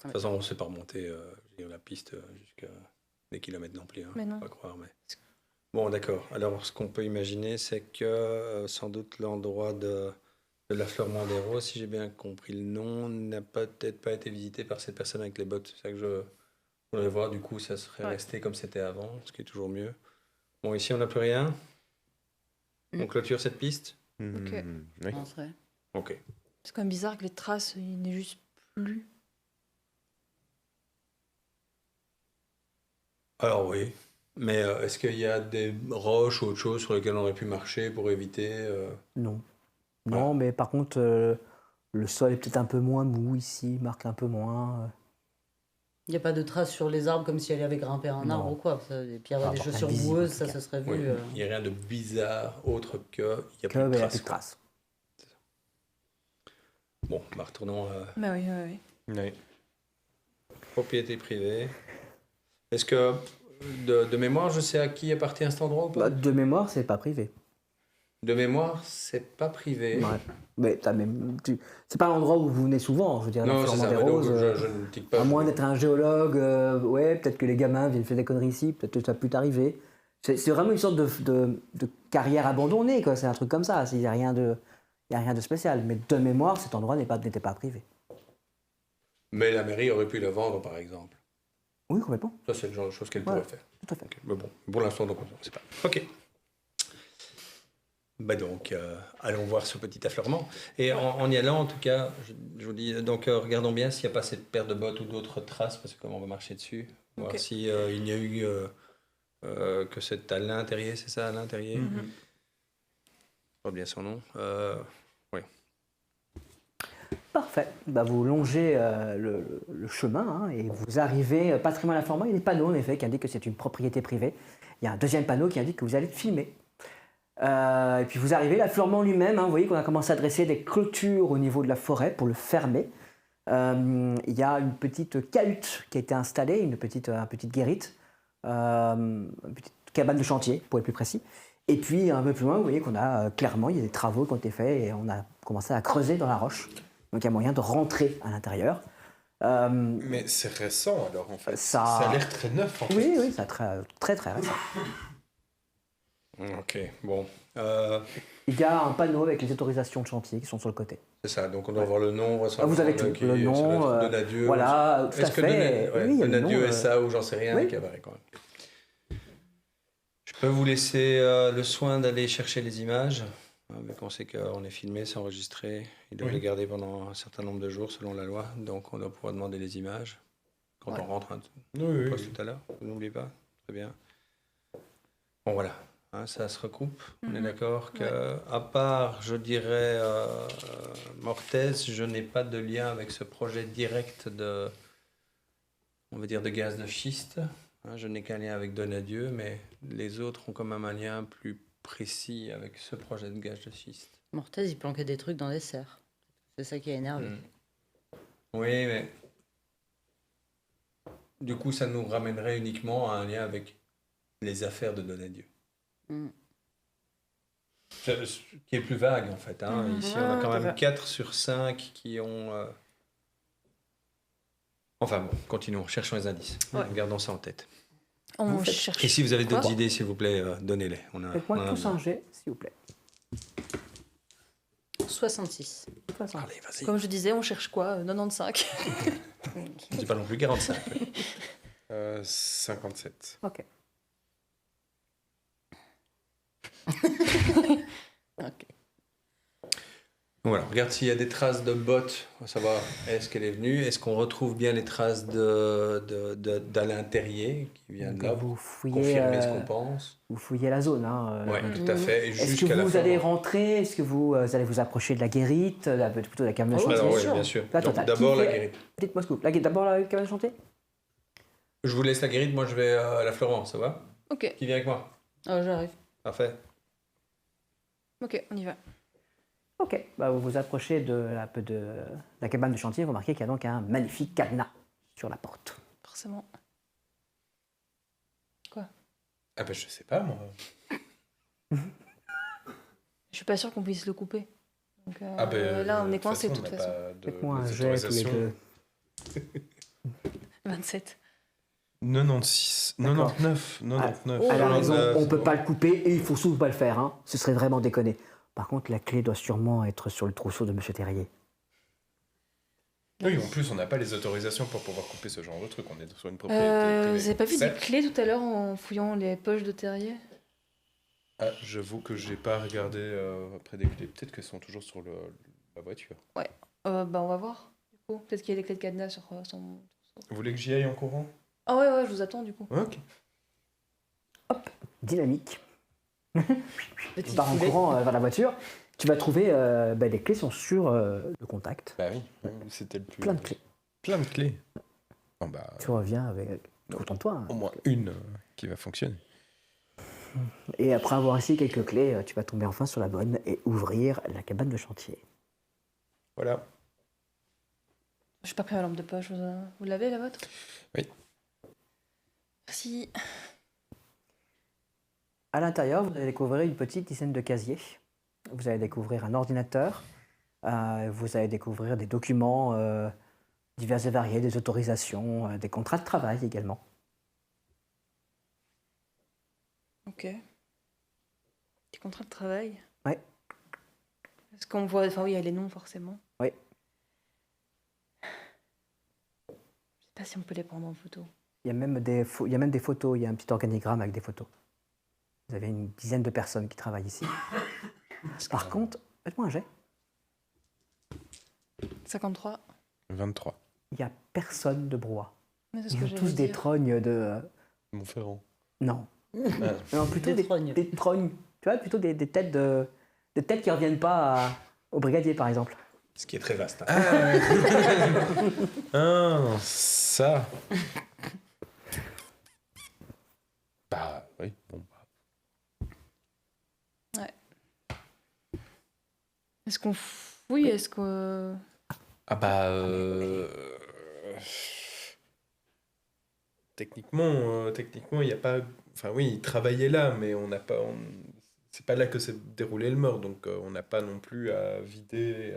toute façon, on ne sait pas remonter la piste jusqu'à des kilomètres non plus. Hein, Mais non. Faut pas croire, mais... Bon, d'accord. Alors, ce qu'on peut imaginer, c'est que sans doute l'endroit de l'affleurement des roses, si j'ai bien compris le nom, n'a peut-être pas été visité par cette personne avec les bottes. C'est ça que je voudrais voir. Du coup, ça serait resté comme c'était avant, ce qui est toujours mieux. Bon, ici, on n'a plus rien. On clôture cette piste. Ok. Oui. Non, c'est vrai. Ok. C'est quand même bizarre que les traces, il n'est juste plus. Alors oui, mais est-ce qu'il y a des roches ou autre chose sur lesquelles on aurait pu marcher pour éviter Non. Non, mais par contre, le sol est peut-être un peu moins mou ici, il marque un peu moins. Il n'y a pas de traces sur les arbres comme si elle avait grimpé un Non. arbre ou quoi. Et puis avoir Ah, des bon, chaussures invisible, boueuses, en ça tout se serait vu. Oui, il n'y a rien de bizarre autre que il n'y a Que plus de il n'y a traces. plus de quoi. traces. Bon, bah, retournons à Bah oui, oui, oui. Oui. propriété privée. Est-ce que de mémoire, je sais à qui appartient cet endroit ou pas Bah, de mémoire, c'est pas privé. De mémoire, c'est pas privé. Ouais. Mais c'est pas l'endroit où vous venez souvent, je veux dire, Non, c'est l'affleurement ça. des Mais donc, roses. je ne tique pas. À moins d'être un géologue, ouais, peut-être que les gamins viennent faire des conneries ici, peut-être que ça a pu t'arriver. C'est vraiment une sorte de carrière abandonnée, quoi. C'est un truc comme ça. Il n'y a rien de spécial. Mais de mémoire, cet endroit n'était pas privé. Mais la mairie aurait pu le vendre, par exemple. Oui, complètement. Ça, c'est le genre de choses qu'elle Ouais. pourrait faire. Tout à fait. Ok. Mais bon, pour l'instant, donc, on ne sait pas. Ok. Bah donc, allons voir ce petit affleurement. Et en y allant, en tout cas, je vous dis, donc regardons bien s'il n'y a pas cette paire de bottes ou d'autres traces, parce que comme on va marcher dessus, voir Ok. si il n'y a eu que c'est à l'intérieur, c'est ça, à l'intérieur. Pas bien son nom. Oui. Parfait. Bah, vous longez le chemin hein, et vous arrivez pas très loin de l'affleurement. Il y a des panneaux, en effet, qui indiquent que c'est une propriété privée. Il y a un deuxième panneau qui indique que vous allez être filmé. Et puis vous arrivez, l'affleurement lui-même, hein, vous voyez qu'on a commencé à dresser des clôtures au niveau de la forêt pour le fermer. Il y a une petite cahute qui a été installée, une petite guérite, une petite cabane de chantier, pour être plus précis. Et puis un peu plus loin, vous voyez qu'on a clairement, il y a des travaux qui ont été faits et on a commencé à creuser dans la roche. Donc il y a moyen de rentrer à l'intérieur. Mais c'est récent alors en fait. Ça- Ça a l'air très neuf en fait. Oui, oui, c'est très très récent. Ok, bon. Il y a un panneau avec les autorisations de chantier qui sont sur le côté. C'est ça, donc on doit voir le nom. Ah, vous avez tout, le nom, Donadieu. voilà, tout à Est-ce que fait. Oui, il y a le Donadieu nom, est ça ou j'en sais rien oui. qui apparaît quand même. Je peux vous laisser le soin d'aller chercher les images. Vu qu'on sait qu'on est filmé, c'est enregistré. Ils doivent les garder pendant un certain nombre de jours selon la loi. Donc on doit pouvoir demander les images quand on rentre Oui, poste tout à l'heure. Vous n'oubliez pas. Très bien. Bon voilà. Hein, ça se recoupe. On est d'accord que, à part, je dirais, Mortez, je n'ai pas de lien avec ce projet direct de, on va dire, de gaz de schiste. Hein, je n'ai qu'un lien avec Donadieu, mais les autres ont quand même un lien plus précis avec ce projet de gaz de schiste. Mortez, il planquait des trucs dans des serres. C'est ça qui a énervé. Oui, mais du coup, ça nous ramènerait uniquement à un lien avec les affaires de Donadieu. Ce qui est plus vague en fait. Hein. Ici, on a Ouais, quand tout à même fait. 4 sur 5 qui ont. Enfin bon, continuons, cherchons les indices. Ouais. Gardons ça en tête. On Vous faites- cherche. Et si vous avez d'autres Quoi idées, s'il vous plaît, donnez-les. On a Faites-moi tous besoin. un jet, s'il vous plaît. 66. De toute façon. Allez, vas-y. Comme je disais, on cherche quoi 95. C'est pas non plus 45. 57. Ok. Ok. Voilà, regarde s'il y a des traces de bottes, on va savoir est-ce qu'elle est venue, est-ce qu'on retrouve bien les traces d'Alain Terrier qui vient de Donc, là vous pour fouillez, confirmer ce qu'on pense. vous fouillez la zone. Hein, Oui, tout à fait. Et Est-ce que jusqu'à la vous fin, allez on- rentrer? Est-ce que vous allez vous approcher de la guérite, plutôt de la cabane de Ah oui, chantier? Alors, bien oui, sûr. bien sûr. La Donc, totale. d'abord Qui la fait- guérite. Dites-moi scoop. D'abord la cabane de chantier? Je vous laisse la guérite, moi je vais à la Florence, ça va? Ok, Qui vient avec moi? Ah, j'arrive. Parfait. ok, on y va. Ok, bah, vous vous approchez de la cabane de chantier, vous remarquez qu'il y a donc un magnifique cadenas sur la porte. Forcément. Ah bah je sais pas moi. Je suis pas sûre qu'on puisse le couper. Donc, Ah bah, là, on de est coincé de façon, toute on n'a façon. pas de- Faites-moi un des jet tous les autorisations. deux. 27. 96, D'accord. 99, 99. Elle a Oh, raison, on peut bon. pas le couper et il faut surtout pas le faire. Hein. Ce serait vraiment déconné. Par contre, la clé doit sûrement être sur le trousseau de Monsieur Terrier. Oui, en plus, on n'a pas les autorisations pour pouvoir couper ce genre de truc. On est sur une propriété privée. Vous avez pas vu des Certes. clés tout à l'heure en fouillant les poches de Terrier? Ah, j'avoue que j'ai pas regardé après des clés. Peut-être qu'elles sont toujours sur la voiture. Bah, on va voir. Du coup, peut-être qu'il y a des clés de cadenas sur son. Vous voulez que j'y aille en courant? Ah ouais, je vous attends du coup. Ok. Dynamique. Petit Tu pars en filet. courant vers la voiture. Tu vas trouver, les clés sont sur le contact. Bah oui, c'était le plus. Plein de clés. Plein de clés. Bon bah, Tu reviens avec. Contente-toi. Hein. au moins une qui va fonctionner. Et après avoir essayé quelques clés, tu vas tomber enfin sur la bonne et ouvrir la cabane de chantier. Voilà. J'ai pas pris ma lampe de poche. Vous l'avez la vôtre? Oui. Merci. À l'intérieur, vous allez découvrir une petite dizaine de casiers. Vous allez découvrir un ordinateur. Vous allez découvrir des documents divers et variés, des autorisations, des contrats de travail également. Ok. Des contrats de travail? Ouais. Est-ce qu'on voit. Enfin, oui, il y a les noms forcément. Oui. Je sais pas si on peut les prendre en photo. Il y a même des photos, il y a un petit organigramme avec des photos. Vous avez une dizaine de personnes qui travaillent ici. Par contre, faites-moi un jet. 53. 23. Il n'y a personne de brouhaha. Mais c'est ce Ils que ont j'allais tous des dire. trognes de... Montferrand. Non. Ah. Non, plutôt Des trognes. des trognes. Tu vois, plutôt des têtes des têtes qui ne reviennent pas au brigadier, par exemple. Ce qui est très vaste. Hein. Ah, ça. Bah oui, bon. Est-ce qu'on fouille? Est-ce que. Ah bah... Techniquement, il n'y a pas... Enfin oui, il travaillait là, mais on n'a pas... C'est pas là que s'est déroulé le meurtre, donc on n'a pas non plus à vider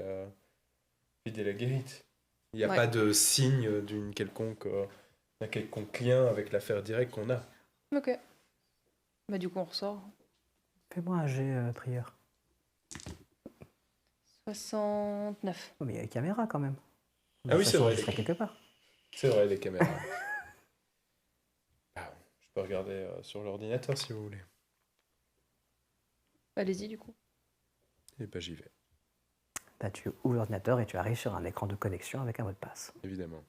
la guérite. Il n'y a Ouais. pas de signe d'un quelconque lien avec l'affaire directe qu'on a. Ok. Bah, du coup, on ressort. Fais-moi un jet, prieur. 69. Oh, mais il y a les caméras quand même. Ah oui, c'est vrai. Ça serait quelque part. C'est vrai, les caméras. Ah, je peux regarder sur l'ordinateur si vous voulez. Allez-y, du coup. Et bah j'y vais, Bah, tu ouvres l'ordinateur et tu arrives sur un écran de connexion avec un mot de passe. évidemment.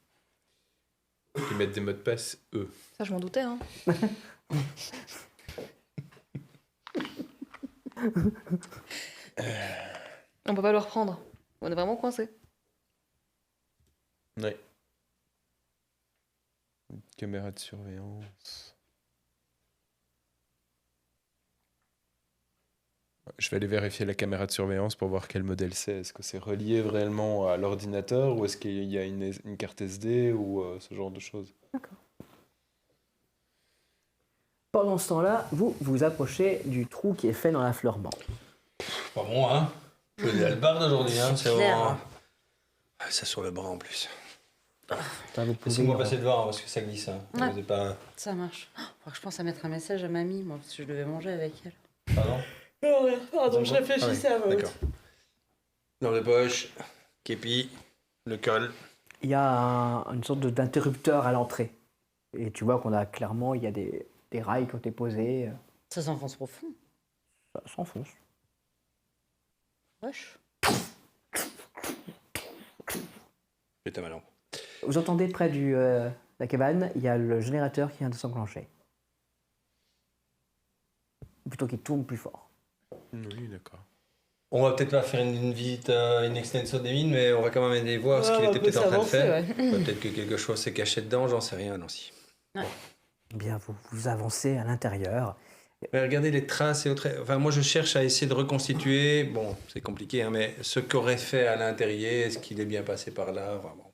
Ils mettent des mots de passe, eux. Ça, je m'en doutais, hein. On peut pas le reprendre. On est vraiment coincé. Ouais. Une caméra de surveillance. Je vais aller vérifier la caméra de surveillance pour voir quel modèle c'est. Est-ce que c'est relié réellement à l'ordinateur ou est-ce qu'il y a une carte SD ou ce genre de choses? Pendant ce temps-là, vous vous approchez du trou qui est fait dans la fleur morte. Pas bon, hein? Je suis albarde aujourd'hui, hein? C'est clair. vraiment... Ah, ça sur le bras en plus. Ça, vous pouvez, Laissez-moi passer devant hein, parce que ça glisse. Hein. Ouais. Vous êtes pas... Ça marche. Faudra que je pense à mettre un message à mamie, moi, parce que je devais manger avec elle. Pardon? Pardon, je réfléchissais à D'accord. Dans les poches, képi, le col. il y a une sorte d'interrupteur à l'entrée. Et tu vois qu'on a clairement, il y a des rails qui ont été posés. Ça s'enfonce profond. Ça s'enfonce. Wesh. J'étais malin. Vous entendez près de la cabane, il y a le générateur qui vient de s'enclencher. Plutôt qu'il tourne plus fort. Oui, d'accord. On va peut-être pas faire une visite, une extension des mines, mais on va quand même aller voir ce qu'il était peut-être en train de faire. Peut-être que quelque chose s'est caché dedans, j'en sais rien, Nancy. Eh bien, vous avancez à l'intérieur. Mais regardez les traces et autres. Enfin, moi, je cherche à essayer de reconstituer. Bon, c'est compliqué, hein, mais ce qu'aurait fait à l'intérieur, est-ce qu'il est bien passé par là, vraiment.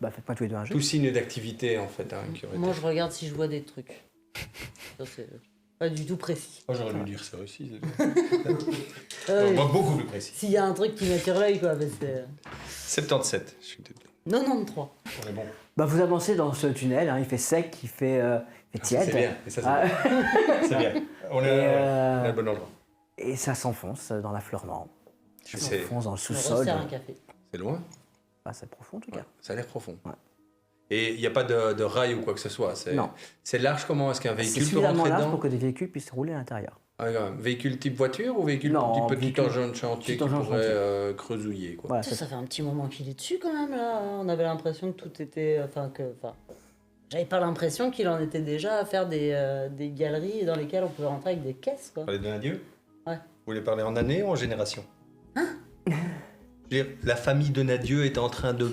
Bah, faites-moi tous les deux un jeu. Tout signe d'activité, en fait. Hein, qui aurait Moi, été... je regarde si je vois des trucs. Ça, c'est pas du tout précis. Moi, j'aurais dû dire ça aussi. Moi, Beaucoup plus précis. s'il y a un truc qui m'attire l'œil, quoi, parce que... 77. Je suis désolé. 93. On est bon. Bah, vous avancez dans ce tunnel, hein, il fait sec, il fait tiède. C'est bien. Et ça, c'est Ah. bien. C'est bien. On est à bon endroit. Et ça s'enfonce dans l'affleurement. Ça C'est s'enfonce dans le Je me sous-sol. resserre un café. c'est loin. Ah, c'est profond en tout cas. Ça a l'air profond. Ouais. Et il n'y a pas de rail ou quoi que ce soit. Non. C'est large comment? Est-ce qu'un C'est véhicule peut suffisamment rentrer large dedans? pour que des véhicules puissent rouler à l'intérieur. Ah, quand même. Véhicule type voiture ou véhicule Non, petit véhicule- engin de chantier petit qui engin de pourrait creusouiller quoi. Voilà, Ça fait un petit moment qu'il est dessus, quand même, là. On avait l'impression que tout était... J'avais pas l'impression qu'il en était déjà à faire des galeries dans lesquelles on pouvait rentrer avec des caisses, quoi. Vous parlez de Nadieu? Ouais. Vous voulez parler en année ou en génération? Je veux dire, la famille de Nadieu est en train de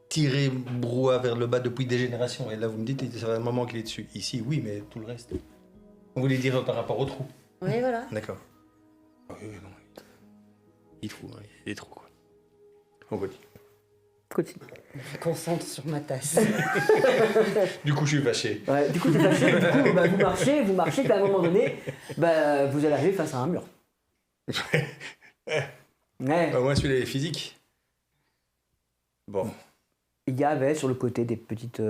tirer brouhaha vers le bas depuis des générations. Et là, vous me dites, ça fait un moment qu'il est dessus. Ici, oui, mais tout le reste. Vous voulez dire par rapport au trou? Oui, voilà. D'accord. Ah oui, non. Il trou, hein, il est trou, quoi. On continue. Continue. Je me concentre sur ma tasse. Du coup, je suis fâché. Ouais, du coup, t'es fâché, du coup, bah, vous marchez, puis à un moment donné, bah, vous allez arriver face à un mur. Ouais. Au moins, celui-là est physique. Bon. Il y avait sur le côté des petites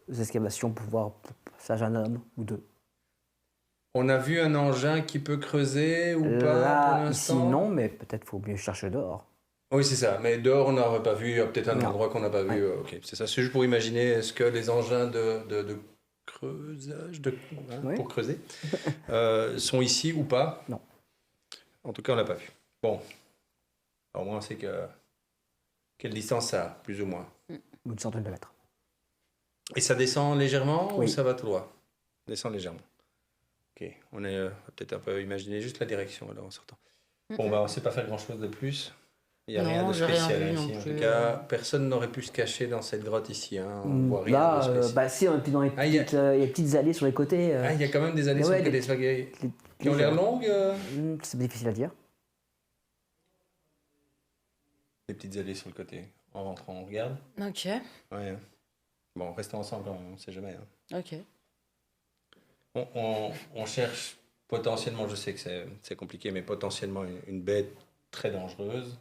excavations pour voir passage un homme ou deux. On a vu un engin qui peut creuser ou pas pour Là, l'instant? ici, non, mais peut-être faut mieux chercher dehors. Oui, c'est ça. Mais dehors, on n'aurait pas vu. Il y a peut-être un Non. endroit qu'on n'a pas vu. Ouais. Ok, c'est ça. C'est juste pour imaginer, est-ce que les engins de creusage, Oui. pour creuser, sont ici ou pas? Non. En tout cas, on l'a pas vu. Bon. Alors, au moins, on sait que... Quelle distance ça a, plus ou moins. Une centaine de mètres. Et ça descend légèrement ou Oui. ça va tout droit? Descend légèrement. Ok. On est va peut-être un peu imaginer juste la direction alors en sortant. Bon, bah, on ne sait pas faire grand-chose de plus. Il n'y a Non, rien de j'ai rien spécial vu ici. non En plus. tout cas, personne n'aurait pu se cacher dans cette grotte ici. Hein. On voit rien Là, de spécial. bah si, on était dans les Ah, il y a- petites allées sur les côtés. Ah, il y a quand même des allées mais sur ouais, le côté les- des spaghettis les- qui ont l'air longues. C'est difficile à dire. Des petites allées sur le côté. En rentrant, on regarde. Ok, Ouais. hein. Bon, restons ensemble, quand même, on ne sait jamais. Hein. ok. On cherche potentiellement, je sais que c'est compliqué, mais potentiellement une bête très dangereuse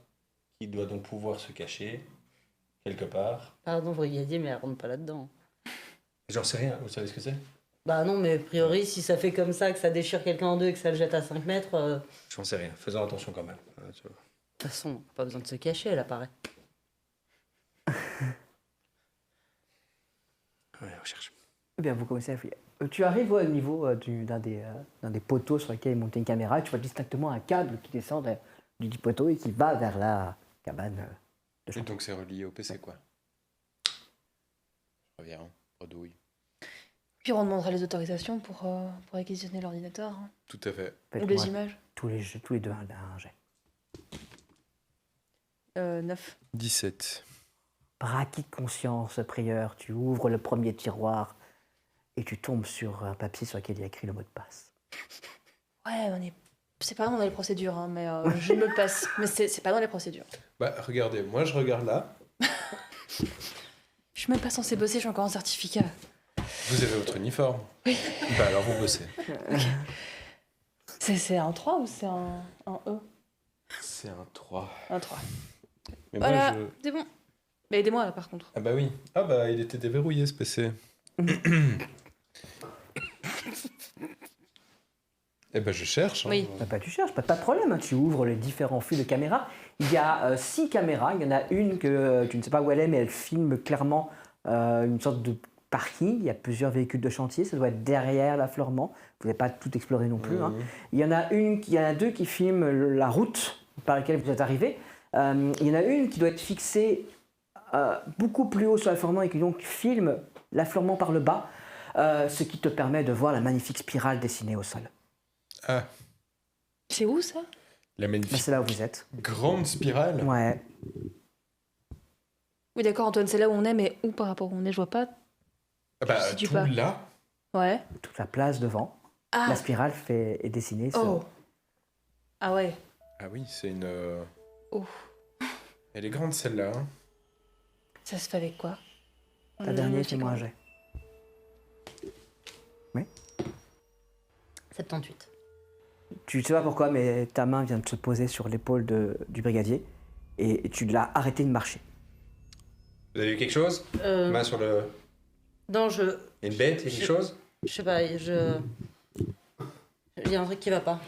qui doit donc pouvoir se cacher quelque part. Pardon, brigadier, mais elle rentre pas là-dedans. J'en sais rien, vous savez ce que c'est? Bah non, mais a priori, si ça fait comme ça, que ça déchire quelqu'un en deux et que ça le jette à 5 mètres, de J'en sais rien, faisons attention quand même. Hein, tu vois. toute façon, pas besoin de se cacher, elle apparaît. Ouais, on cherche. Eh bien, vous commencez à fouiller. Tu arrives au niveau d'un des poteaux sur lesquels est montée une caméra. Tu vois distinctement un câble qui descend du dit poteau et qui va vers la cabane de Et chantier. donc c'est relié au PC, quoi. Je reviens, redouille. Puis on demandera les autorisations pour réquisitionner l'ordinateur hein. Tout à fait. ou Faites-moi les images. tous les deux un jet. 9. 17. Par acquis de conscience, prieur, tu ouvres le premier tiroir et tu tombes sur un papier sur lequel il y a écrit le mot de passe. Ouais, c'est pas vraiment dans les procédures, hein, mais je me le passe. Mais c'est pas dans les procédures. Bah regardez, moi je regarde là. Je suis même pas censée bosser, je suis encore en certificat. Vous avez votre uniforme. Oui. Bah alors vous bossez. C'est un 3 ou c'est un E? C'est un 3. Un 3. Mais Voilà, moi je... c'est bon. Mais aidez-moi là par contre. Ah bah oui. Ah bah il était déverrouillé ce PC. Eh ben je cherche. Hein. Oui. Bah, tu cherches, pas de problème. Hein. Tu ouvres les différents flux de caméras. Il y a 6 caméras. Il y en a une que tu ne sais pas où elle est, mais elle filme clairement une sorte de parking. Il y a plusieurs véhicules de chantier. Ça doit être derrière l'affleurement. Vous n'avez pas tout exploré non plus. Hein. Il y en a deux qui filment la route par laquelle vous êtes arrivé. Il y en a une qui doit être fixée beaucoup plus haut sur l'affleurement et qui donc filme l'affleurement par le bas, ce qui te permet de voir la magnifique spirale dessinée au sol. Ah, C'est où ça? la Ben, magnifique c'est là où vous êtes. grande spirale. Ouais. Oui, d'accord, Antoine, c'est là où on est, mais où par rapport où on est? Je vois pas. Ah bah, situes tout pas. là. Ouais. Toute la place devant. Ah! La spirale est dessinée sur... Oh! Ah ouais. Ah oui, c'est une. Oh. Elle est grande celle-là. Hein. Ça se fait avec quoi? Ta dernier, fais-moi un jet. 78. Tu sais pas pourquoi, mais ta main vient de se poser sur l'épaule du brigadier et tu l'as arrêté de marcher. Vous avez vu quelque chose? Main sur le... Non, Il y a une bête, il y a quelque chose? je sais pas, il y a un truc qui va pas.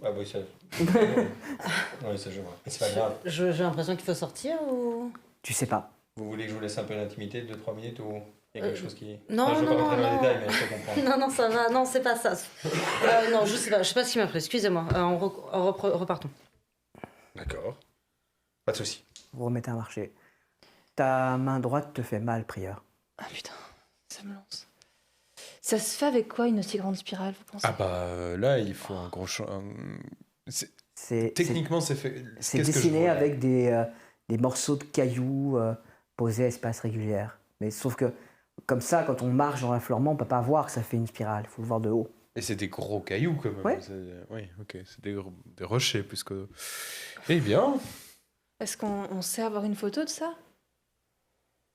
Ah oui, ça... oui, ça je vois. Mais c'est pas grave. J'ai l'impression qu'il faut sortir ou... Tu sais pas. Vous voulez que je vous laisse un peu d'intimité, 2-3 minutes, ou il y a quelque chose qui... non, Enfin, je veux non, pas rentrer non, dans les non. détails, mais je peux comprendre. Non, non, ça va, non, c'est pas ça. Non, je sais pas ce qui m'a pris, excusez-moi. Repartons. D'accord. Pas de souci. Vous remettez à marcher. Ta main droite te fait mal, prieur. Ah putain, ça me lance. Ça se fait avec quoi une aussi grande spirale, vous pensez? Ah bah là, il faut un gros Techniquement, c'est fait. C'est Qu'est-ce que je dessiné vois, là avec des morceaux de cailloux posés à espace régulière. Mais sauf que, comme ça, quand on marche dans l'affleurement, on peut pas voir que ça fait une spirale. Il faut le voir de haut. Et c'est des gros cailloux quand même. Ouais. Oui, ok. C'est des rochers plus que. Eh bien, Est-ce qu'on sait avoir une photo de ça?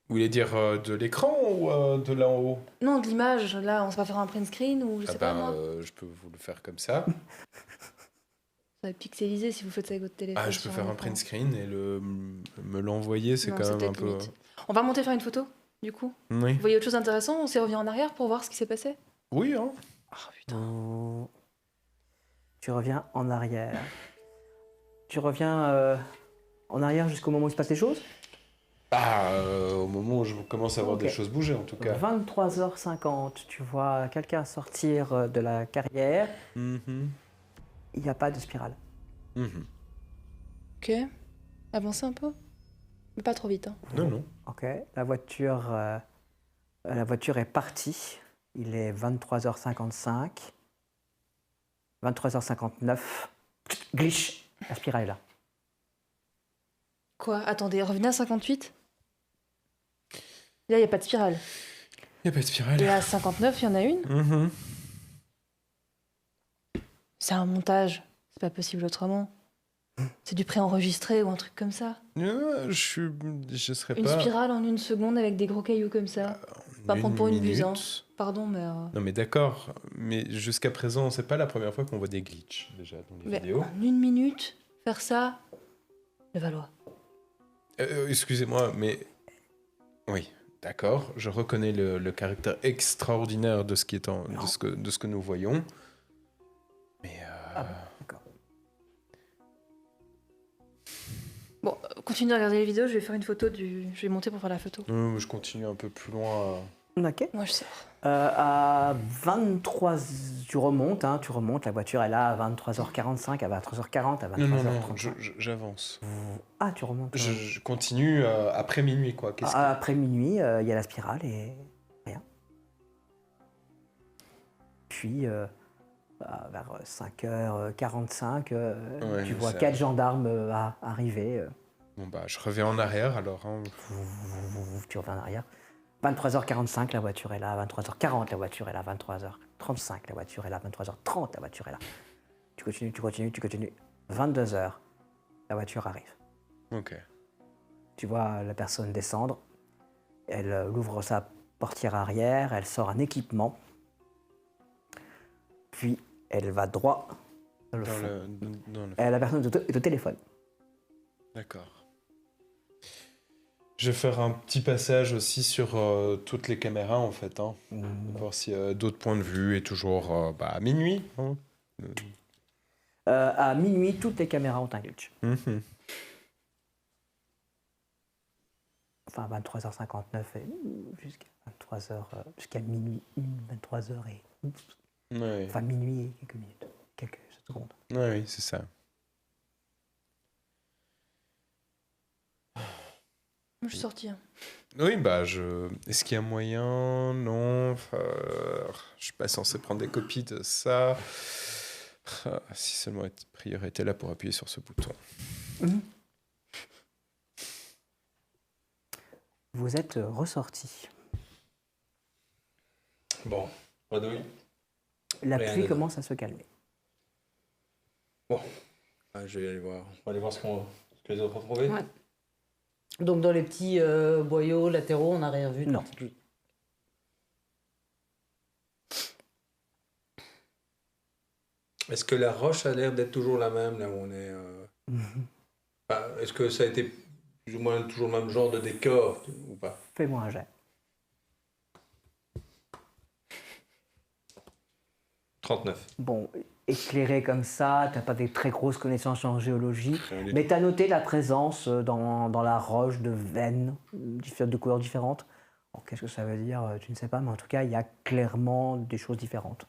vous voulez dire de l'écran ou de là en haut? Non, de l'image, là, on sait pas faire un print screen ou je sais pas moi. Je peux vous le faire comme ça. Ça va être pixelisé si vous faites ça avec votre téléphone. Ah, je peux sur faire un écran. print screen et me l'envoyer, c'est Non, quand même un peut-être peu. limite. On va monter faire une photo, du coup. Oui. Vous voyez autre chose d'intéressant? On s'est revenu en arrière pour voir ce qui s'est passé? Oui, hein. Oh putain. Oh. Tu reviens en arrière. Tu reviens en arrière jusqu'au moment où il se passe les choses. Ah, au moment où je commence à voir Ok. des choses bouger en tout cas. 23h50, tu vois quelqu'un sortir de la carrière. Mhm. Il n'y a pas de spirale. Mhm. Ok. Avancez un peu. Mais pas trop vite, hein. Non, non. Ok. La voiture est partie. Il est 23h55. 23h59. Glitch. La spirale est là. Quoi? Attendez, revenez à 58? Là, il n'y a pas de spirale. Il n'y a pas de spirale. Et à 59, il y en a une? Mhm. C'est un montage. C'est pas possible autrement. C'est du préenregistré ou un truc comme ça. Je serais Une pas. spirale en une seconde avec des gros cailloux comme ça. Pas prendre pour une buse, hein. Pardon, mais... Non mais d'accord, mais jusqu'à présent, c'est pas la première fois qu'on voit des glitches déjà dans les mais vidéos. en une minute, faire ça... Le Valois. Excusez-moi, mais oui, d'accord, je reconnais le caractère extraordinaire de ce qui est de ce que nous voyons. Mais Ah bon, d'accord. Bon, continuez à regarder les vidéos, je vais faire une photo Je vais monter pour faire la photo. je continue un peu plus loin. Ok. Moi, je sors. À 23, tu remontes, la voiture est là à 23h45, à 23h40, à 23h35. Non, j'avance. Ah, tu remontes. Je continue après minuit, quoi. Après minuit, il y a la spirale et rien. Puis, vers 5h45, Ouais, tu vois ça- 4 gendarmes arriver. Bon bah, je reviens en arrière alors. Hein. Tu reviens en arrière. 23h45, la voiture est là. 23h40, la voiture est là. 23h35, la voiture est là. 23h30, la voiture est là. Tu continues. 22h, la voiture arrive. Ok. Tu vois la personne descendre. Elle ouvre sa portière arrière. Elle sort un équipement. Puis, elle va droit dans le fond. La personne est au téléphone. D'accord. Je vais faire un petit passage aussi sur toutes les caméras en fait, hein, voir s'il y a d'autres points de vue et toujours à minuit. Hein. À minuit, toutes les caméras ont un glitch. Mhm. Enfin, 23h59 et jusqu'à 23h, jusqu'à minuit, 23h et... Ouais. Enfin, minuit et quelques minutes, quelques secondes. Ouais, oui, c'est ça. Je suis sortie. Hein. Oui, bah, est-ce qu'il y a moyen? Non. Je suis pas censé prendre des copies de ça. Si seulement Prieur était là pour appuyer sur ce bouton. Vous êtes ressorti. Bon, Redouille. La Rien pluie dedans. commence à se calmer. Je vais aller voir. On va aller voir ce que les autres ont trouvé. Ouais. Donc dans les petits boyaux latéraux, on n'a rien vu de Non. particulier. Est-ce que la roche a l'air d'être toujours la même là où on est est-ce que ça a été plus ou moins toujours le même genre de décor ou pas? Fais-moi un jet. 39. Bon, éclairé comme ça, t'as pas des très grosses connaissances en géologie, Rien du mais t'as noté la présence dans la roche de veines de couleurs différentes. Alors, qu'est-ce que ça veut dire? Tu ne sais pas, mais en tout cas, il y a clairement des choses différentes.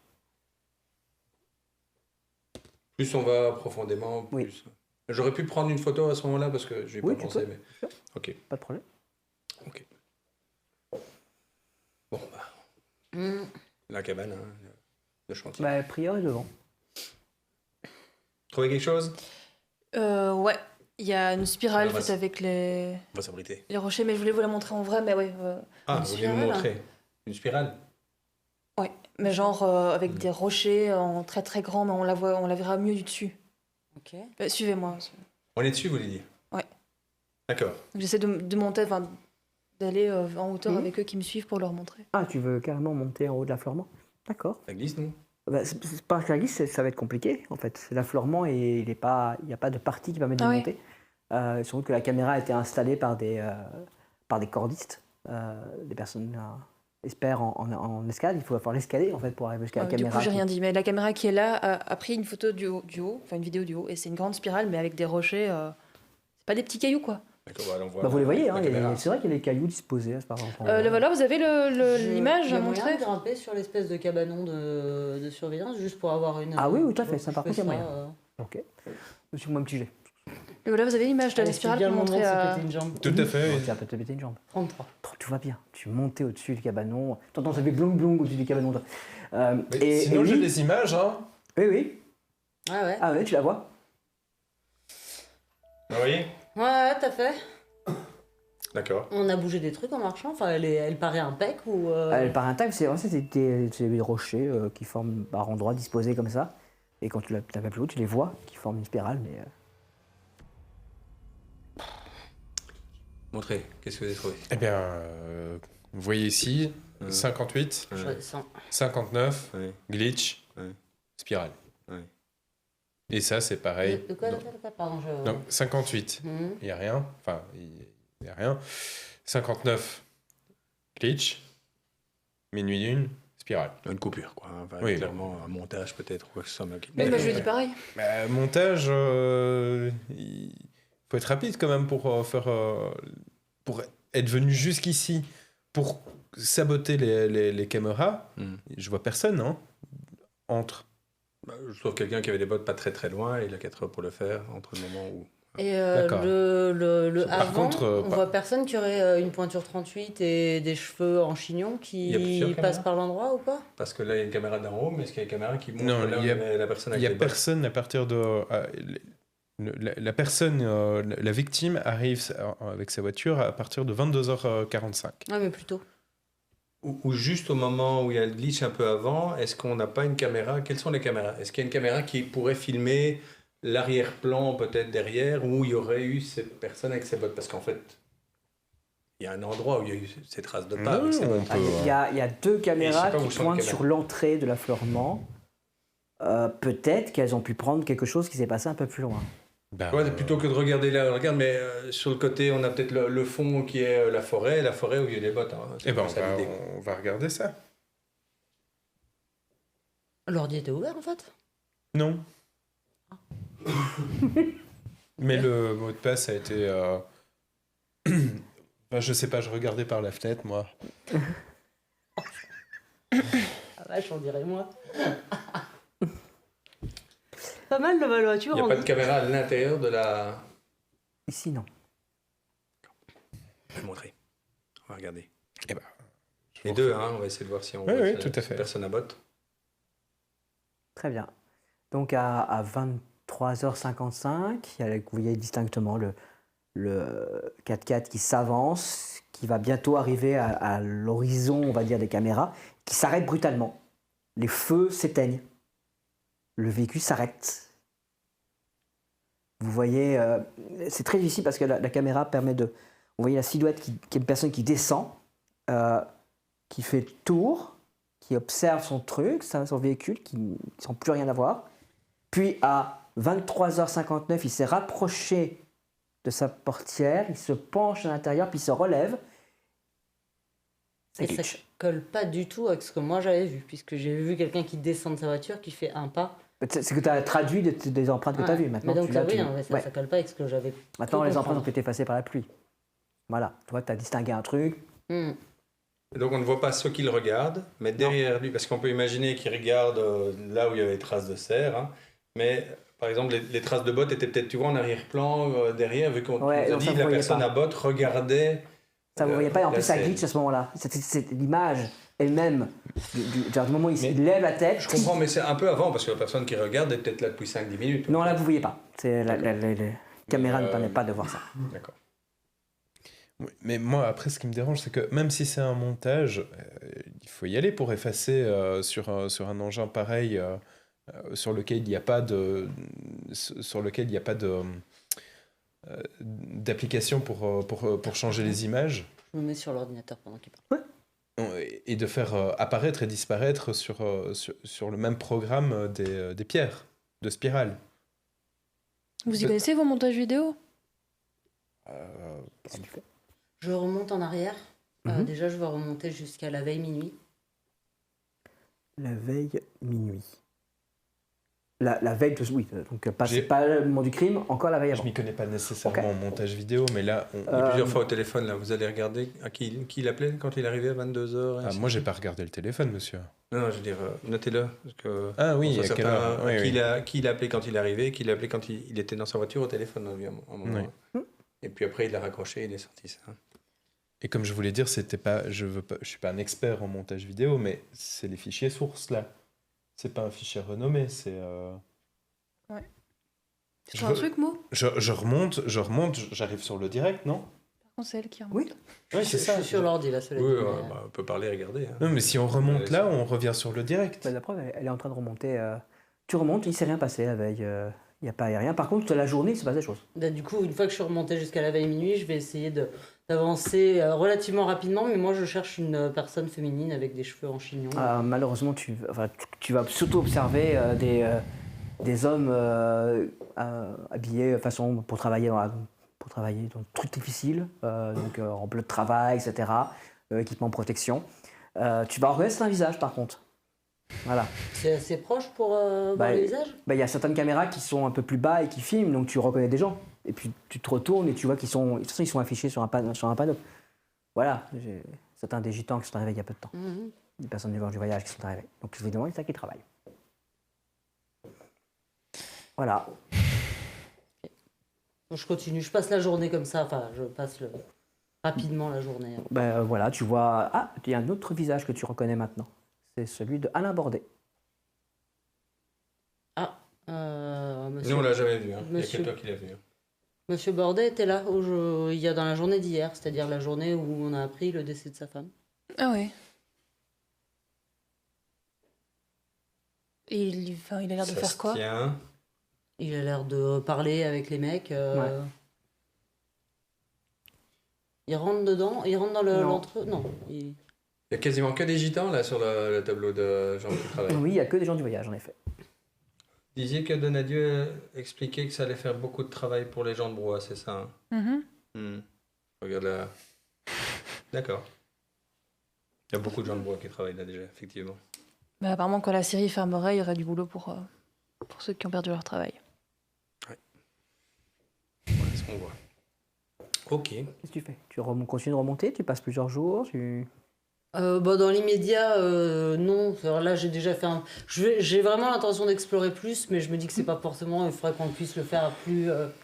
Plus on va profondément, plus. Oui. J'aurais pu prendre une photo à ce moment-là parce que j'ai Oui, pas tu pensé, peux. mais. Sure. Ok. Pas de problème. Bon, la cabane, hein, le chantier. Bah, Prieur est devant. Trouvé quelque chose? Ouais. Il y a une spirale On va faite avec les On va s'abriter. rochers, mais je voulais vous la montrer en vrai, mais ouais. Ah, une vous voulez me spirale. montrer une spirale? Ouais. Mais genre avec des rochers en très très grand, mais on la verra mieux du dessus. Ok. Suivez-moi. On est dessus, vous voulez dire? Ouais. D'accord. J'essaie de monter, enfin, d'aller en hauteur Mhm. avec eux qui me suivent pour leur montrer. Ah, tu veux carrément monter en haut de l'affleurement? D'accord. Ça glisse, non? Bah, c'est pas que la glisse, ça va être compliqué en fait. L'affleurement et il n'y a pas de partie qui permet de Ah oui. monter. Surtout que la caméra a été installée par des cordistes, des personnes experts en escalade. Il faut falloir l'escalader en fait pour arriver jusqu'à la Du caméra. coup, j'ai rien dit, mais la caméra qui est là a pris une photo du haut, enfin une vidéo du haut, et c'est une grande spirale, mais avec des rochers. C'est pas des petits cailloux, quoi. D'accord, bah, on voit Bah, vous les voyez, la hein, caméra. c'est vrai qu'il y a des cailloux disposés à ce par exemple. Voilà, vous avez l'image Il y à a moyen montrer. de grimper sur l'espèce de cabanon de surveillance juste pour avoir une. Ah oui, oui, tout à fait, je ça, par fais contre, il y a ça, moyen. Ok. Monsieur, moi un petit jet. Et voilà, vous avez l'image de la allez, spirale c'est bien pour le moment montrer de se à. péter une jambe. Tout à fait. Tu vas peut-être te péter une jambe. 33. Tout va bien. Tu es monté au-dessus du cabanon. T'entends, ça fait blong blong au-dessus du cabanon. Mais sinon, j'ai oui, des images, hein. oui. Ah ouais. Ah ouais, tu la vois? Ah oui? Ouais, t'as fait. D'accord. On a bougé des trucs en marchant. Enfin, elle paraît impec ou. Par un tag, c'est des rochers qui forment par endroits disposés comme ça. Et quand tu la tapes plus haut, tu les vois qui forment une spirale. Mais Montrez, qu'est-ce que vous avez trouvé? Eh bien, vous voyez ici, Ouais. 58, je sens. 59, Ouais. glitch, Ouais. spirale. Ouais. Et ça, c'est pareil. De quoi, pardon, je. Donc, 58, Mhm. il n'y a rien. Enfin, il n'y a rien. 59, glitch. Minuit d'une, spirale. Une coupure, quoi. Enfin, Oui. clairement, un montage peut-être, ou quoi que ce soit. mais ok. Oui, bah, je lui dis pareil. Bah, montage, il faut être rapide quand même pour pour être venu jusqu'ici pour saboter les caméras. Hmm. Je vois personne, hein, entre. Bah, je trouve quelqu'un qui avait des bottes pas très très loin, et il a 4 heures pour le faire, entre le moment où... Et D'accord. le Par avant, contre, on voit personne qui aurait une pointure 38 et des cheveux en chignon Il y a plusieurs qui caméras. passent par l'endroit ou pas? Parce que là, il y a une caméra d'en haut, mais est-ce qu'il y a une caméra qui montre Non, là où il y a- est la personne Il avec n'y a les bottes? personne à partir de. La personne, la victime arrive avec sa voiture à partir de 22h45. Ouais, mais plutôt. Ou juste au moment où il y a le glitch un peu avant, est-ce qu'on n'a pas une caméra? Quelles sont les caméras? Est-ce qu'il y a une caméra qui pourrait filmer l'arrière-plan peut-être derrière, où il y aurait eu cette personne avec ses bottes? Parce qu'en fait, il y a un endroit où il y a eu ces traces de pas Non, avec ses bottes. on Ah, peut, il y a deux Et caméras je sais pas où qui sont les pointent caméras. sur l'entrée de l'affleurement. Peut-être qu'elles ont pu prendre quelque chose qui s'est passé un peu plus loin. Ben, Ouais, plutôt que de regarder là, on regarde, mais sur le côté, on a peut-être le fond qui est la forêt où il y a des bottes. Hein. C'est eh ben, pas ça l'idée. on va regarder ça. L'ordi était ouvert en fait? Non. Mais le mot de passe a été. Ben, je sais pas, je regardais par la fenêtre, moi. Ah vache, on dirait moi. Pas mal la voiture. Il n'y a pas de caméra à l'intérieur de la... Ici, non. Je vais montrer. On va regarder. Eh ben, Les deux, hein, on va essayer de voir si on Oui, voit oui, si tout à fait. personne à botte. Très bien. Donc à 23h55, vous voyez distinctement le 4x4 qui s'avance, qui va bientôt arriver à l'horizon, on va dire, des caméras, qui s'arrête brutalement. Les feux s'éteignent. Le véhicule s'arrête. Vous voyez, c'est très difficile parce que la caméra permet de... Vous voyez la silhouette qui est une personne qui descend, qui fait le tour, qui observe son truc, son véhicule, qui ne sent plus rien à voir. Puis à 23h59, il s'est rapproché de sa portière, il se penche à l'intérieur, puis il se relève. C'est Et ça glitch. colle pas du tout avec ce que moi j'avais vu, puisque j'ai vu quelqu'un qui descend de sa voiture, qui fait un pas. C'est que tu as traduit des empreintes que tu as vues. Maintenant, Mais donc, tu l'as, oui, tu- hein, ouais, ouais. ça colle pas avec ce que j'avais. Maintenant cru les empreintes ont comprendre. été effacées par la pluie. Voilà, toi, tu as distingué un truc. Hmm. Et donc on ne voit pas ceux qui le regardent, mais derrière lui, parce qu'on peut imaginer qu'il regarde là où il y avait les traces de serre, hein, mais par exemple les traces de bottes étaient peut-être, tu vois, en arrière-plan, derrière, vu qu'on Ouais, nous a donc ça, dit vous la voyez personne pas. à bottes regardait. Ça, vous ne voyez pas, et en la plus, ça scène. glitch à ce moment-là. C'est l'image elle-même. Genre, du moment où Mais- il lève la tête. Je comprends, mais c'est un peu avant, parce que la personne qui regarde est peut-être là depuis 5-10 minutes. Non, là, vous ne voyez pas. Les caméras ne permettent pas de voir ça. D'accord. Oui, mais moi, après, ce qui me dérange, c'est que même si c'est un montage, il faut y aller pour effacer sur un engin pareil, sur lequel il n'y a pas d'application pour changer les images, Je me mets sur l'ordinateur pendant qu'il parle. et de faire apparaître et disparaître sur le même programme des pierres de spirale. Vous y connaissez vos montages vidéo? Qu'est-ce que tu fais? Je remonte en arrière. Mhm. Déjà, je vais remonter jusqu'à la veille minuit. La veille minuit. La veille, oui, donc pas, J'ai- c'est pas le moment du crime, encore la veille Je avant. m'y connais pas nécessairement Ok. en montage vidéo, mais là, Il y a plusieurs fois au téléphone, là, vous allez regarder à qui il appelait quand il arrivait à 22h. moi, j'ai pas regardé le téléphone, monsieur. Non, je veux dire, notez-le. Parce que Ah oui, on à sait quelle certains- heure? Oui, qui oui. qui il a appelé quand il est arrivé, qui il a appelé quand il était dans sa voiture au téléphone, lui, à un moment. Oui. Et puis après, il l'a raccroché, il est sorti ça. Et comme je voulais dire, c'était pas, je suis pas un expert en montage vidéo, mais c'est les fichiers sources là. C'est pas un fichier renommé, c'est. C'est un truc, Mo? Je remonte, j'arrive sur le direct, non? Par contre, c'est elle qui remonte. Oui. Oui, Je suis sur l'ordi, là, cela Oui, dit, ouais, mais, bah, on peut parler, regarder. Hein. Non, mais si on remonte là, on revient sur le direct. Bah, la preuve, elle est en train de remonter. Tu remontes, il ne s'est rien passé la veille. Il n'y a pas rien. Par contre, la journée, il se passe des choses. Bah, du coup, une fois que je suis remontée jusqu'à la veille minuit, je vais essayer d'avancer relativement rapidement, mais moi je cherche une personne féminine avec des cheveux en chignon. Malheureusement, tu vas surtout observer des hommes habillés de façon pour travailler dans des trucs difficiles, donc en bleu de travail, etc., équipement de protection. Tu vas reconnaître un visage, par contre. Voilà. C'est assez proche pour voir Bah, les visages. Il y a certaines caméras qui sont un peu plus bas et qui filment, donc tu reconnais des gens. Et puis tu te retournes et tu vois qu'ils sont, de toute façon, ils sont affichés sur un panneau. Voilà. Certains des gitans qui sont arrivés il y a peu de temps. Mhm. Des personnes du voyage qui sont arrivées. Donc évidemment, c'est ça qui travaille. Voilà. Donc, je continue, je passe la journée comme ça, enfin je passe rapidement la journée. Voilà, tu vois. Ah, il y a un autre visage que tu reconnais maintenant. C'est celui de Alain Bordet. Monsieur, Nous, on l'a jamais vu. Hein. Il n'y a Monsieur- que toi qui l'as vu. Hein. Monsieur Bordet était là il y a dans la journée d'hier, c'est-à-dire la journée où on a appris le décès de sa femme. Ah ouais. Et il a l'air de Ça faire se quoi? tient. Il a l'air de parler avec les mecs. Ouais. Il rentre dedans, il rentre dans Non. l'entre... Non, Il y a quasiment que des gitans là sur le tableau de gens qui travaillent. Oui, il n'y a que des gens du voyage, en effet. Vous disiez que Donadieu expliquait que ça allait faire beaucoup de travail pour les gens de Broye, c'est ça hein Mhm. Regarde là. D'accord. Il y a beaucoup de gens de Broye qui travaillent là déjà, effectivement. Bah, apparemment, quand la série fermerait, il y aurait du boulot pour ceux qui ont perdu leur travail. Voilà ce qu'on voit. Ok. Qu'est-ce que tu fais? Tu continues de remonter, tu passes plusieurs jours, Dans l'immédiat, non. Alors là, j'ai déjà fait j'ai vraiment l'intention d'explorer plus, mais je me dis que c'est pas forcément. Il faudrait qu'on puisse le faire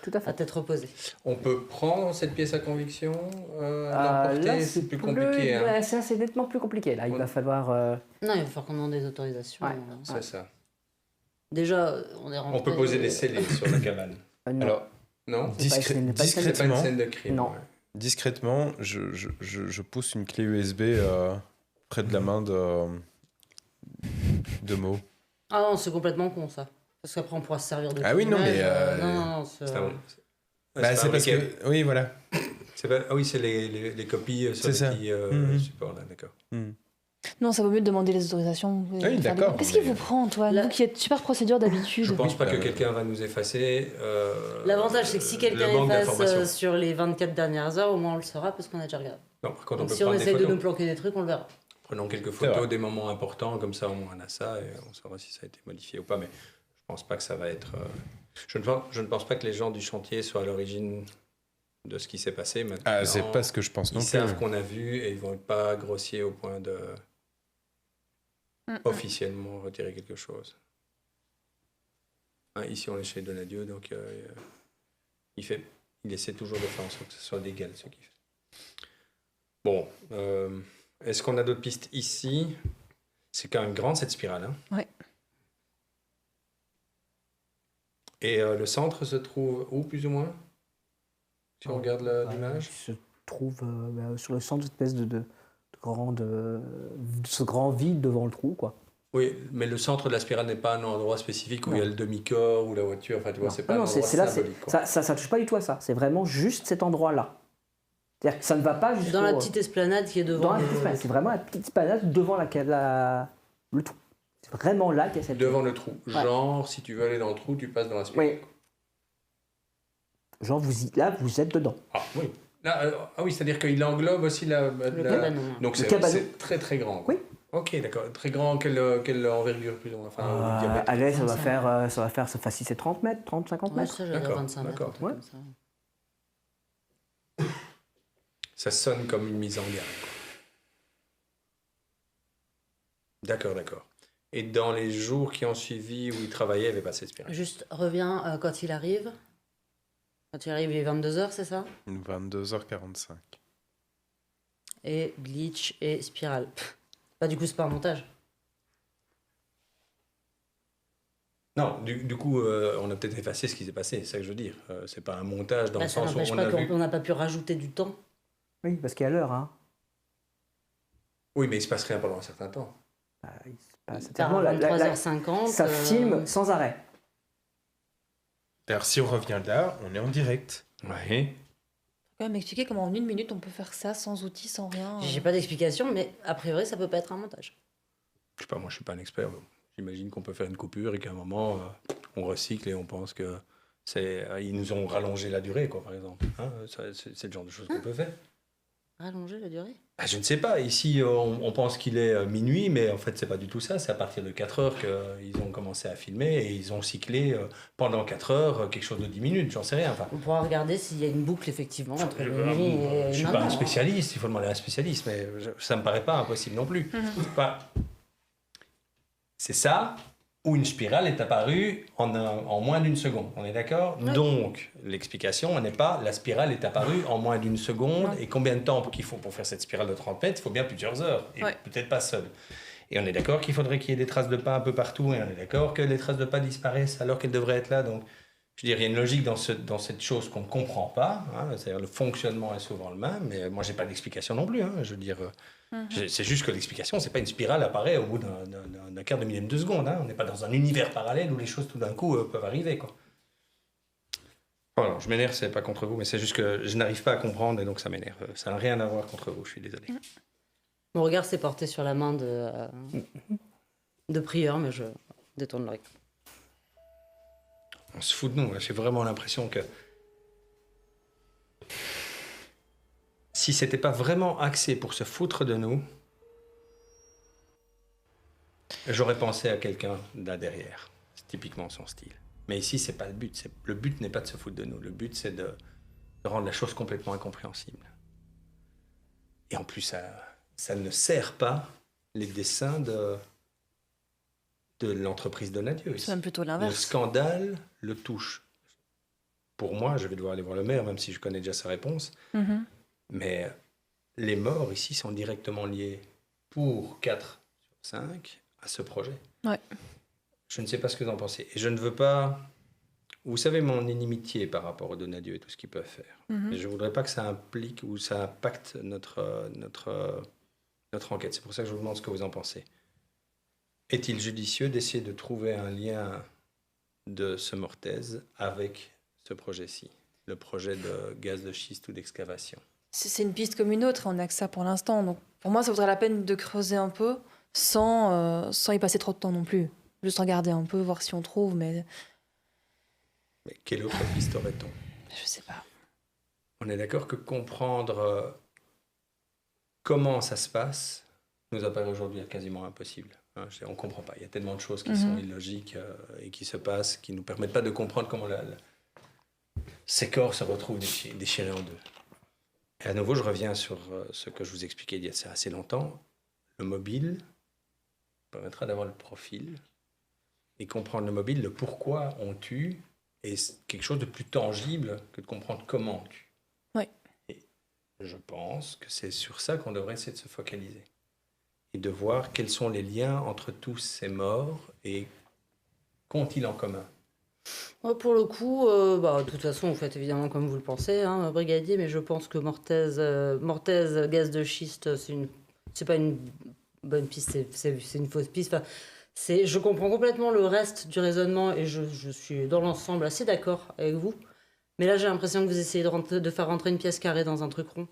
Tout à fait. à tête reposée. On peut prendre cette pièce à conviction, l'emporter, Là, c'est plus compliqué. Hein. là, ça, c'est nettement plus compliqué. Là, il va falloir. Non, il va falloir qu'on demande des autorisations. Ouais. C'est ça. Déjà, on est rentré. On peut poser des scellés sur la cabane. Non. Alors, Non C'est pas une scène de C'est pas une discrètement, scène de crime. Non. ouais. discrètement, je pousse une clé USB près de la main de Mo. Ah non, c'est complètement con ça. Parce qu'après, on pourra se servir de. Ah oui, non, image, mais, non, C'est un- Bah, c'est pas parce briquet. que... Oui, voilà. Ah oui, c'est les copies sur C'est les ça. petits Mhm. supports, là, d'accord. Non, ça vaut mieux de demander les autorisations. Oui, Faire des- d'accord, Qu'est-ce qui mais- vous prend, Antoine Là- Vous qui êtes super procédure d'habitude. Je pense pas que bah, quelqu'un va nous effacer. L'avantage, c'est que si quelqu'un le manque efface d'informations. sur les 24 dernières heures, au moins on le saura parce qu'on a déjà regardé. Non, par contre, on Donc peut si on prendre des essaye de photos. nous planquer des trucs, on le verra. Prenons quelques C'est vrai. photos des moments importants, comme ça au moins on a ça et on saura si ça a été modifié ou pas. Mais je pense pas que ça va être. Je ne pense pas que les gens du chantier soient à l'origine de ce qui s'est passé. Maintenant, Ah, c'est pas ce que je pense non ils plus. savent qu'on a vu et ils vont être pas grossiers au point de officiellement retirer quelque chose. Hein, ici, on est chez Donadieu, donc il essaie toujours de faire en sorte que ce soit légal ce qu'il fait. Bon, est-ce qu'on a d'autres pistes ici? C'est quand même grande cette spirale. Hein? Ouais. Et le centre se trouve où, plus ou moins? Si on regarde l'image? Il se trouve sur le centre, cette espèce de ce grand vide devant le trou, quoi. Oui, mais le centre de la spirale n'est pas un endroit spécifique où il y a le demi-corps ou la voiture. Enfin, tu vois, c'est pas un endroit là, symbolique. quoi. ça touche pas du tout à ça. C'est vraiment juste cet endroit-là. C'est-à-dire que ça ne va pas jusqu'au... Dans la petite esplanade qui est devant. Dans la petite esplanade. C'est vraiment la petite esplanade devant le trou. C'est vraiment là qu'il y a cette... Devant le trou. Ouais. Genre, si tu veux aller dans le trou, tu passes dans la spirale. Oui. Genre, là, vous êtes dedans. Ah oui. Là, oui, c'est-à-dire qu'il englobe aussi la... Le cabanon. Donc Le cabanon. c'est très très grand. quoi. Oui. Ok, d'accord. Très grand, quelle envergure plus ou moins, enfin, diamètre. Allez, ça va 25. faire, ça facile, c'est 30 mètres, 30, 50 Ouais, mètres. ça, j'avais D'accord, 25 mètres. d'accord. un truc Ouais. comme ça. Ça sonne comme une mise en garde. quoi. D'accord, d'accord. Et dans les jours qui ont suivi où il travaillait, il n'y avait pas cette spirale. Juste, reviens quand il arrive. Quand il arrive, il est 22h, c'est ça 22h45. Et glitch et spirale. Bah, du coup, c'est pas un montage. Non, du coup, on a peut-être effacé ce qui s'est passé, c'est ça que je veux dire. C'est pas un montage dans Bah, le ça sens où n'empêche on pas a vu... qu'on n'a pas pu rajouter du temps. Oui, parce qu'il y a l'heure. Hein. Oui, mais il se passe rien pendant un certain temps. Il se passe- Par tellement la- 23h50. ça filme sans arrêt. Alors, si on revient là, on est en direct. Oui. Quand même expliquer comment en une minute on peut faire ça sans outils, sans rien. J'ai pas d'explication, mais a priori, ça peut pas être un montage. Je sais pas, moi je suis pas un expert. J'imagine qu'on peut faire une coupure et qu'à un moment, on recycle et on pense que ils nous ont rallongé la durée, quoi, par exemple. Hein, c'est le genre de choses qu'on peut faire. Rallonger la durée. Ah, je ne sais pas. Ici, on pense qu'il est minuit, mais en fait, c'est pas du tout ça. C'est à partir de 4 heures qu'ils ont commencé à filmer et ils ont cyclé pendant 4 heures quelque chose de 10 minutes. J'en sais rien. Enfin, On pourra regarder s'il y a une boucle, effectivement, entre je minuit et ne suis pas maintenant, un hein. spécialiste. Il faut demander à un spécialiste, mais ça me paraît pas impossible non plus. Enfin, c'est ça où une spirale est apparue en moins d'une seconde. On est d'accord? Ouais. Donc, l'explication n'est pas la spirale est apparue en moins d'une seconde. Ouais. Et combien de temps qu'il faut pour faire cette spirale de 30 mètres? Il faut bien plusieurs heures. Et Ouais. peut-être pas seul. Et on est d'accord qu'il faudrait qu'il y ait des traces de pas un peu partout. Et on est d'accord que les traces de pas disparaissent alors qu'elles devraient être là. Donc, je veux dire, il y a une logique dans cette chose qu'on ne comprend pas. Hein, c'est-à-dire le fonctionnement est souvent le même. Mais moi, je n'ai pas d'explication non plus. Hein, je veux dire... C'est juste que l'explication, c'est pas une spirale apparaît au bout d'un quart de millième de seconde. Hein. On n'est pas dans un univers parallèle où les choses tout d'un coup peuvent arriver. Quoi. Voilà, je m'énerve, c'est pas contre vous, mais c'est juste que je n'arrive pas à comprendre et donc ça m'énerve. Ça n'a rien à voir contre vous, je suis désolé. Mon regard s'est porté sur la main de prieur, mais je détourne l'oreille. On se fout de nous. J'ai vraiment l'impression que si c'était pas vraiment axé pour se foutre de nous, j'aurais pensé à quelqu'un là derrière. C'est typiquement son style. Mais ici, c'est pas le but. Le but n'est pas de se foutre de nous. Le but, c'est de rendre la chose complètement incompréhensible. Et en plus, ça ne sert pas les desseins de l'entreprise Donadieu. C'est même plutôt Le l'inverse. scandale le touche. Pour moi, je vais devoir aller voir le maire, même si je connais déjà sa réponse. Mhm. Mais les morts ici sont directement liés pour 4 sur 5 à ce projet. Ouais. Je ne sais pas ce que vous en pensez. Et je ne veux pas... Vous savez mon inimitié par rapport aux Donadieu et tout ce qu'ils peuvent faire. Mhm. Et je ne voudrais pas que ça implique ou ça impacte notre enquête. C'est pour ça que je vous demande ce que vous en pensez. Est-il judicieux d'essayer de trouver un lien de ce Mortez avec ce projet-ci, le projet de gaz de schiste ou d'excavation? C'est une piste comme une autre, on n'a que ça pour l'instant. Donc pour moi, ça vaudrait la peine de creuser un peu sans y passer trop de temps non plus. Juste regarder un peu, voir si on trouve, mais Mais quelle autre piste aurait-on? je sais pas. On est d'accord que comprendre comment ça se passe nous apparaît aujourd'hui être quasiment impossible. Hein, on ne comprend pas. Il y a tellement de choses qui sont illogiques et qui se passent, qui ne nous permettent pas de comprendre comment ces corps se retrouvent déchirés en deux. Et à nouveau, je reviens sur ce que je vous expliquais il y a assez longtemps. Le mobile permettra d'avoir le profil et comprendre le mobile, le pourquoi on tue, est quelque chose de plus tangible que de comprendre comment on tue. Ouais. Et je pense que c'est sur ça qu'on devrait essayer de se focaliser et de voir quels sont les liens entre tous ces morts et qu'ont-ils en commun. Moi, pour le coup, de toute façon, vous faites évidemment comme vous le pensez, hein, brigadier, mais je pense que Mortez, gaz de schiste, c'est pas une bonne piste, c'est une fausse piste. Enfin, je comprends complètement le reste du raisonnement et je suis dans l'ensemble assez d'accord avec vous. Mais là, j'ai l'impression que vous essayez de faire rentrer une pièce carrée dans un truc rond.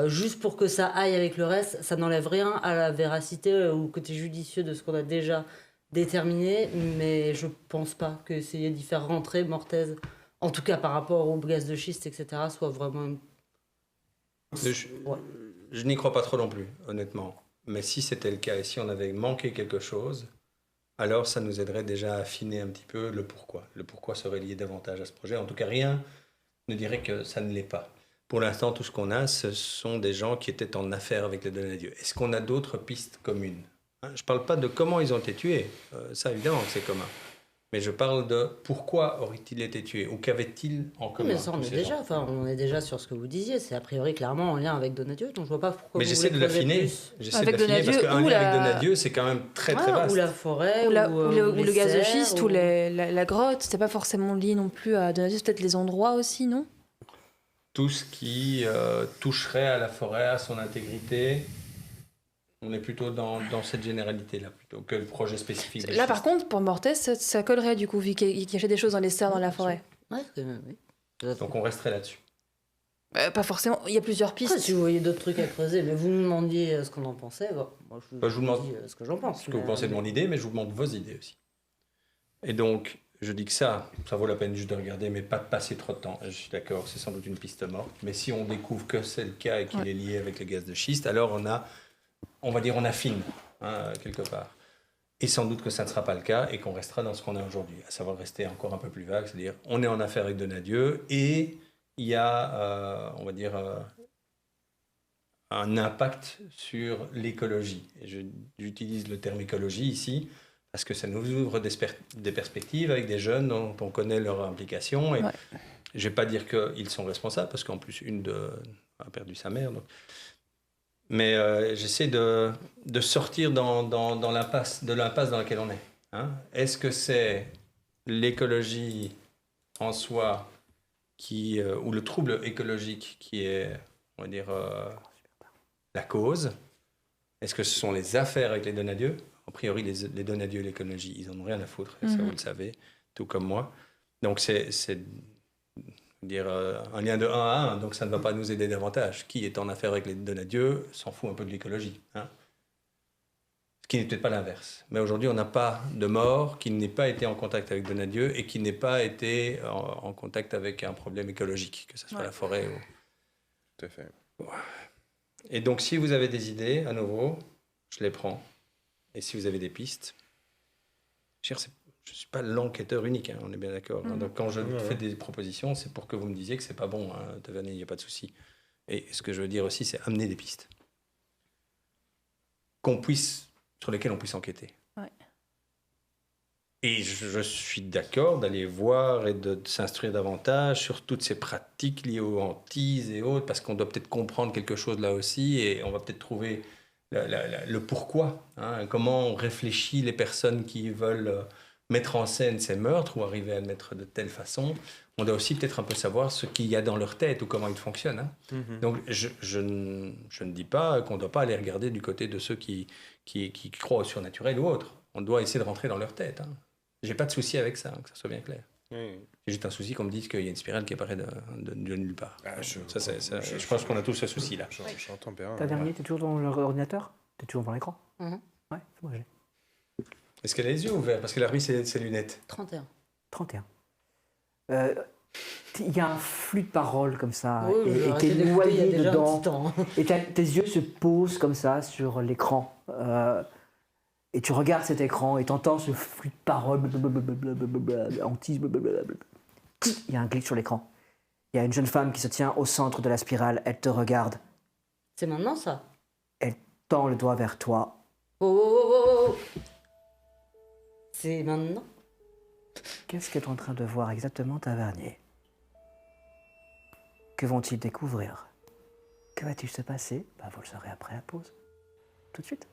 Juste pour que ça aille avec le reste, ça n'enlève rien à la véracité ou au côté judicieux de ce qu'on a déjà déterminé, mais je pense pas que essayer d'y faire rentrer Mortez, en tout cas par rapport au gaz de schiste, etc., soit vraiment... Je n'y crois pas trop non plus, honnêtement. Mais si c'était le cas et si on avait manqué quelque chose, alors ça nous aiderait déjà à affiner un petit peu le pourquoi. Le pourquoi serait lié davantage à ce projet. En tout cas, rien ne dirait que ça ne l'est pas. Pour l'instant, tout ce qu'on a, ce sont des gens qui étaient en affaire avec les Donadieu. Est-ce qu'on a d'autres pistes communes? Je ne parle pas de comment ils ont été tués. Ça, évidemment, que c'est commun. Mais je parle de pourquoi auraient-ils été tués ou qu'avaient-ils en commun. Mais ça, on est déjà sur ce que vous disiez. C'est a priori clairement en lien avec Donadieu, donc je vois pas pourquoi. Mais j'essaie de l'affiner. J'essaie Avec de l'affiner parce Donadieu qu'un ou lien avec la- Donadieu, c'est quand même très très vaste. Ou la forêt, Ou le les gaz de serres, schiste, ou la grotte, c'était pas forcément lié non plus à Donadieu, c'est peut-être les endroits aussi, non? Tout ce qui toucherait à la forêt, à son intégrité. On est plutôt dans cette généralité-là, plutôt que le projet spécifique. de Là, par schiste. contre, pour Mortez, ça collerait du coup, vu qu'il cachait des choses dans les serres, dans la forêt. Ouais, oui. Donc on resterait là-dessus. Pas forcément, il y a plusieurs Après, pistes. si vous voyez d'autres trucs à creuser, mais vous nous demandiez ce qu'on en pensait, moi je vous demande dis ce que j'en pense. Ce que vous pensez de mon idée, mais je vous demande vos idées aussi. Et donc, je dis que ça vaut la peine juste de regarder, mais pas de passer trop de temps. Je suis d'accord, c'est sans doute une piste morte. Mais si on découvre que c'est le cas et qu'il est lié avec le gaz de schiste, alors on affine, hein, quelque part. Et sans doute que ça ne sera pas le cas et qu'on restera dans ce qu'on a aujourd'hui, à savoir rester encore un peu plus vague, c'est-à-dire on est en affaire avec Donadieu et il y a, un impact sur l'écologie. Et j'utilise le terme écologie ici parce que ça nous ouvre des perspectives avec des jeunes dont on connaît leur implication. Et je ne vais pas dire qu'ils sont responsables parce qu'en plus, une a perdu sa mère. Donc. Mais j'essaie de sortir dans l'impasse dans laquelle on est. Hein. Est-ce que c'est l'écologie en soi ou le trouble écologique qui est, on va dire, la cause? Est-ce que ce sont les affaires avec les Donadieu? A priori, les Donadieu et l'écologie, ils n'en ont rien à foutre, ça vous le savez, tout comme moi. Donc c'est dire un lien de 1 à 1, donc ça ne va pas nous aider davantage. Qui est en affaire avec les Donadieu s'en fout un peu de l'écologie. Hein, ce qui n'est peut-être pas l'inverse. Mais aujourd'hui, on n'a pas de mort qui n'ait pas été en contact avec Donadieu et qui n'ait pas été en contact avec un problème écologique, que ce soit la forêt ou... Tout à fait. Et donc, si vous avez des idées, à nouveau, je les prends. Et si vous avez des pistes, je ne suis pas l'enquêteur unique, hein, on est bien d'accord. Donc, quand je fais des propositions, c'est pour que vous me disiez que ce n'est pas bon, hein, Tavernier, il n'y a pas de souci. Et ce que je veux dire aussi, c'est amener des pistes. sur lesquels on puisse enquêter. Ouais. Et je suis d'accord d'aller voir et de s'instruire davantage sur toutes ces pratiques liées aux hantises et autres, parce qu'on doit peut-être comprendre quelque chose là aussi, et on va peut-être trouver le pourquoi, hein, comment réfléchit les personnes qui veulent mettre en scène ces meurtres ou arriver à le mettre de telle façon. On doit aussi peut-être un peu savoir ce qu'il y a dans leur tête ou comment ils fonctionnent. Hein. Donc je ne dis pas qu'on ne doit pas aller regarder du côté de ceux qui croient au surnaturel ou autre. On doit essayer de rentrer dans leur tête. Hein. J'ai pas de souci avec ça, que ça soit bien clair. Oui. J'ai juste un souci qu'on me dise qu'il y a une spirale qui apparaît de nulle part. Ah, je pense qu'on a tous ce souci-là. J'entends bien. Tavernier, t'es toujours dans l'ordinateur? T'es toujours devant l'écran? Mhm. Ouais, c'est moi j'ai. Est-ce qu'elle a les yeux ouverts? Parce qu'elle a remis ses lunettes. 31. 31. Il y a un flux de paroles comme ça, Oui, j'ai et arrêté t'es d'écouter il y a noyé déjà un dedans, petit temps. et tes yeux se posent comme ça sur l'écran. Et tu regardes cet écran et t'entends ce flux de paroles, hantise, blablabla. Il y a un clic sur l'écran. Il y a une jeune femme qui se tient au centre de la spirale, elle te regarde, C'est maintenant ça. elle tend le doigt vers toi. Oh. C'est maintenant. Qu'est-ce que tu es en train de voir exactement, Tavernier? Que vont-ils découvrir? Que va-t-il se passer? Vous le saurez après la pause. Tout de suite.